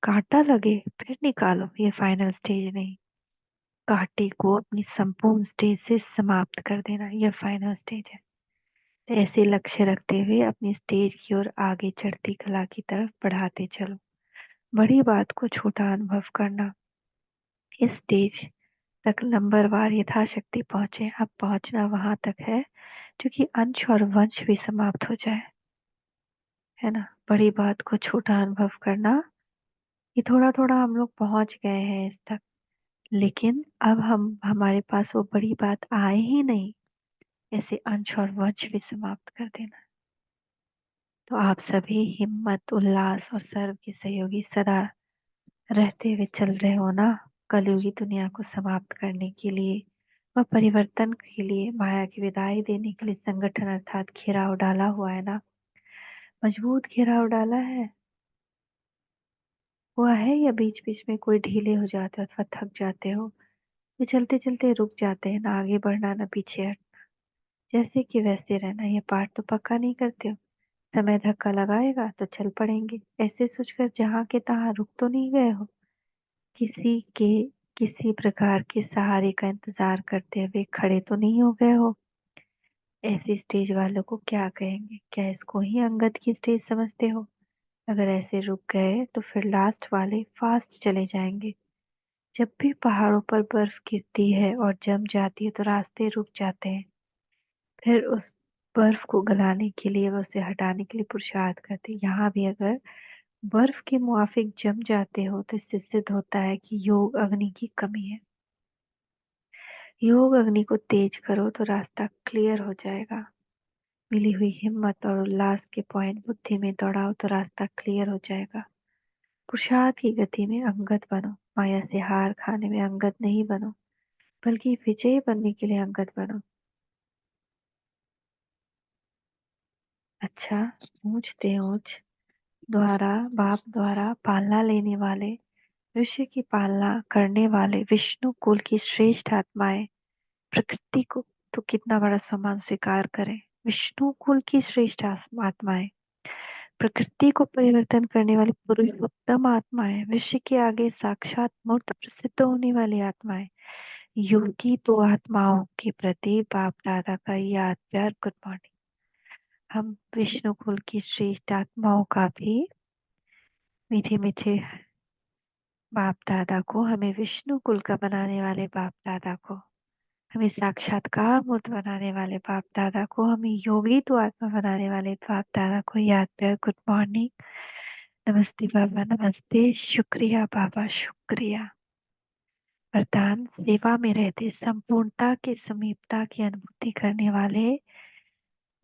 कांटा लगे फिर निकालो, ये फाइनल स्टेज नहीं। कांटे को अपनी संपूर्ण स्टेज से समाप्त कर देना, यह फाइनल स्टेज है। तो ऐसे लक्ष्य रखते हुए अपनी स्टेज की ओर आगे चढ़ती कला की तरफ बढ़ाते चलो। बड़ी बात को छोटा अनुभव करना। इस स्टेज तक नंबरवार यथाशक्ति पहुंचे। अब पहुंचना वहां तक है क्योंकि अंश और वंश भी समाप्त हो जाए, है ना। बड़ी बात को छोटा अनुभव करना, ये थोड़ा थोड़ा हम लोग पहुंच गए हैं इस तक, लेकिन अब हम हमारे पास वो बड़ी बात आए ही नहीं, ऐसे अंश और वंश भी समाप्त कर देना। तो आप सभी हिम्मत, उल्लास और सर्व के सहयोगी सदा रहते हुए चल रहे हो ना, कलयुगी दुनिया को समाप्त करने के लिए व परिवर्तन के लिए, माया की विदाई देने के लिए संगठन अर्थात घेराव डाला हुआ है ना। मजबूत घेराव डाला है, हुआ है, या बीच बीच में कोई ढीले हो जाते हो अथवा थक जाते हो, ये चलते चलते रुक जाते हैं, ना आगे बढ़ना ना पीछे हटना, जैसे कि वैसे रहना, ये पाठ तो पक्का नहीं करते हो। समय धक्का लगाएगा तो चल पड़ेंगे, ऐसे सोचकर जहाँ के तहाँ रुक तो नहीं गए हो। किसी के किसी प्रकार के सहारे का इंतजार करते हुए खड़े तो नहीं हो गए हो। ऐसे स्टेज वालों को क्या कहेंगे? क्या इसको ही अंगद की स्टेज समझते हो? अगर ऐसे रुक गए तो फिर लास्ट वाले फास्ट चले जाएंगे। जब भी पहाड़ों पर बर्फ गिरती है और जम जाती है तो रास्ते रुक जाते हैं। फिर उस बर्फ को गलाने के लिए व उसे हटाने के लिए पुरुषार्थ करते हैं। यहाँ भी अगर बर्फ के मुआफिक जम जाते हो तो इससे सिद्ध होता है कि योग अग्नि की कमी है। योग अग्नि को तेज करो तो रास्ता क्लियर हो जाएगा। मिली हुई हिम्मत और उल्लास के पॉइंट बुद्धि में दौड़ाओ तो रास्ता क्लियर हो जाएगा। पुरुषार्थ की गति में अंगद बनो, माया से हार खाने में अंगद नहीं बनो, बल्कि विजयी बनने के लिए अंगद बनो। अच्छा, ऊंच ते ऊंच द्वारा बाप द्वारा पालना लेने वाले, विश्व की पालना करने वाले विष्णु कुल की श्रेष्ठ आत्माएं प्रकृति को तो कितना बड़ा सम्मान स्वीकार करें। विष्णु कुल की श्रेष्ठ आत्माएं, प्रकृति को परिवर्तन करने वाली पुरुषोत्तम आत्माएं, विश्व के आगे साक्षात मूर्त प्रसिद्ध होने वाली आत्माएं, योगी तो आत्माओं के प्रति बाप दादा का याद प्यार गुड मॉर्निंग। हम विष्णु कुल की श्रेष्ठ आत्माओं का भी मीठे मीठे बाप दादा को, हमें विष्णु कुल का बनाने वाले बाप दादा को, हमें साक्षात्कार मूर्त बनाने वाले बाप दादा को, हमें योगी तो आत्मा बनाने वाले बाप दादा को याद प्यार गुड मॉर्निंग। नमस्ते बाबा, नमस्ते, शुक्रिया बाबा, शुक्रिया। वरदान, सेवा में रहते संपूर्णता के समीपता की अनुभूति करने वाले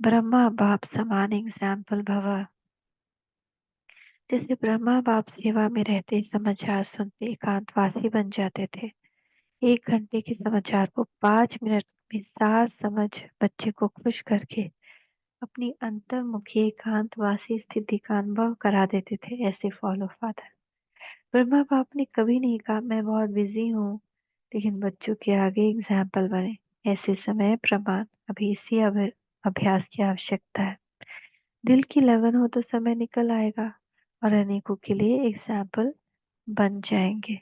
ब्रह्मा बाप समान एग्जाम्पल भव। जैसे ब्रह्मा बाप सेवा में रहते समाचार सुनते एकांतवासी बन जाते थे, 1 घंटे के समाचार को 5 मिनट में सार समझ बच्चे को खुश करके अपनी अंतर्मुखी एकांतवासी स्थिति का अनुभव करा देते थे, ऐसे फॉलो फादर। ब्रह्मा बाप ने कभी नहीं कहा मैं बहुत बिजी हूँ, लेकिन बच्चों के आगे एग्जाम्पल बने। ऐसे समय प्रमाण, अभी इसी अभ्यास की आवश्यकता है। दिल की लगन हो तो समय निकल आएगा और अनेकों के लिए एग्जाम्पल बन जाएंगे।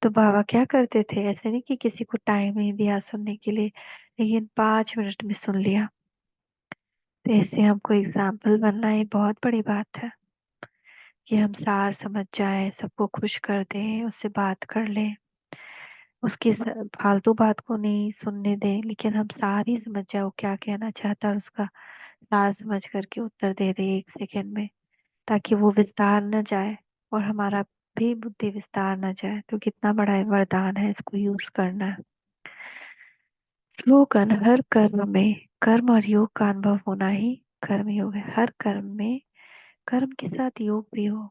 तो बाबा क्या करते थे, ऐसे नहीं कि किसी को टाइम नहीं दिया सुनने के लिए, लेकिन 5 मिनट में सुन लिया। तो ऐसे हमको एग्जाम्पल बनना ये बहुत बड़ी बात है कि हम सार समझ जाएं, सबको खुश कर दें, उससे बात कर लें, उसकी फालतू बात को नहीं सुनने दें, लेकिन हम सारी समझ जाए वो क्या कहना चाहता है और उसका सार समझ करके उत्तर दे दे 1 सेकंड में, ताकि वो विस्तार न जाए और हमारा भी बुद्धि विस्तार न जाए, तो कितना बड़ा वरदान है, इसको यूज करना है। स्लोगन, हर कर्म में कर्म और योग का अनुभव होना ही कर्म योग है। हर कर्म में कर्म के साथ योग भी हो।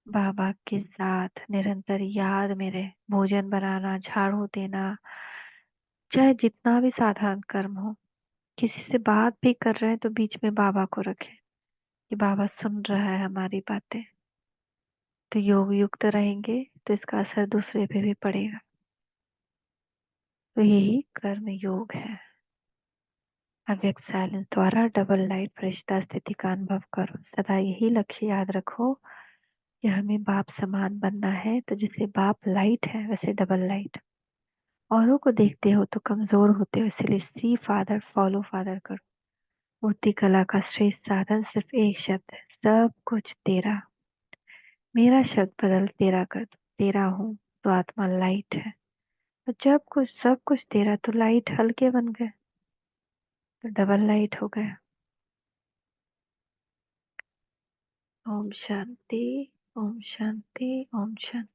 बाबा के साथ निरंतर याद में रहे, भोजन बनाना, झाड़ू देना, चाहे जितना भी साधारण कर्म हो। किसी से बात भी कर रहे हैं तो बीच में बाबा को रखें कि बाबा सुन रहा है हमारी बातें। तो योग युक्त रहेंगे तो इसका असर दूसरे पे भी पड़ेगा। तो यही कर्म योग है। अव्यक्त साइलेंस द्वारा डबल लाइट फरिश्ता स्थिति का अनुभव करो। सदा यही लक्ष्य याद रखो कि हमें बाप समान बनना है। तो जैसे बाप लाइट है वैसे डबल लाइट। औरों को देखते हो तो कमजोर होते हो, इसलिए सी फादर फॉलो फादर करो। मूर्ति कला का श्रेष्ठ साधन सिर्फ एक शब्द है, सब कुछ तेरा। मेरा शब्द बदल तेरा कर दो। तेरा हूँ तो आत्मा लाइट है। तो जब कुछ सब कुछ तेरा, तो लाइट हल्के बन गए, तो डबल लाइट हो गया। ओम शांति, ओम शांति, ओम शांति।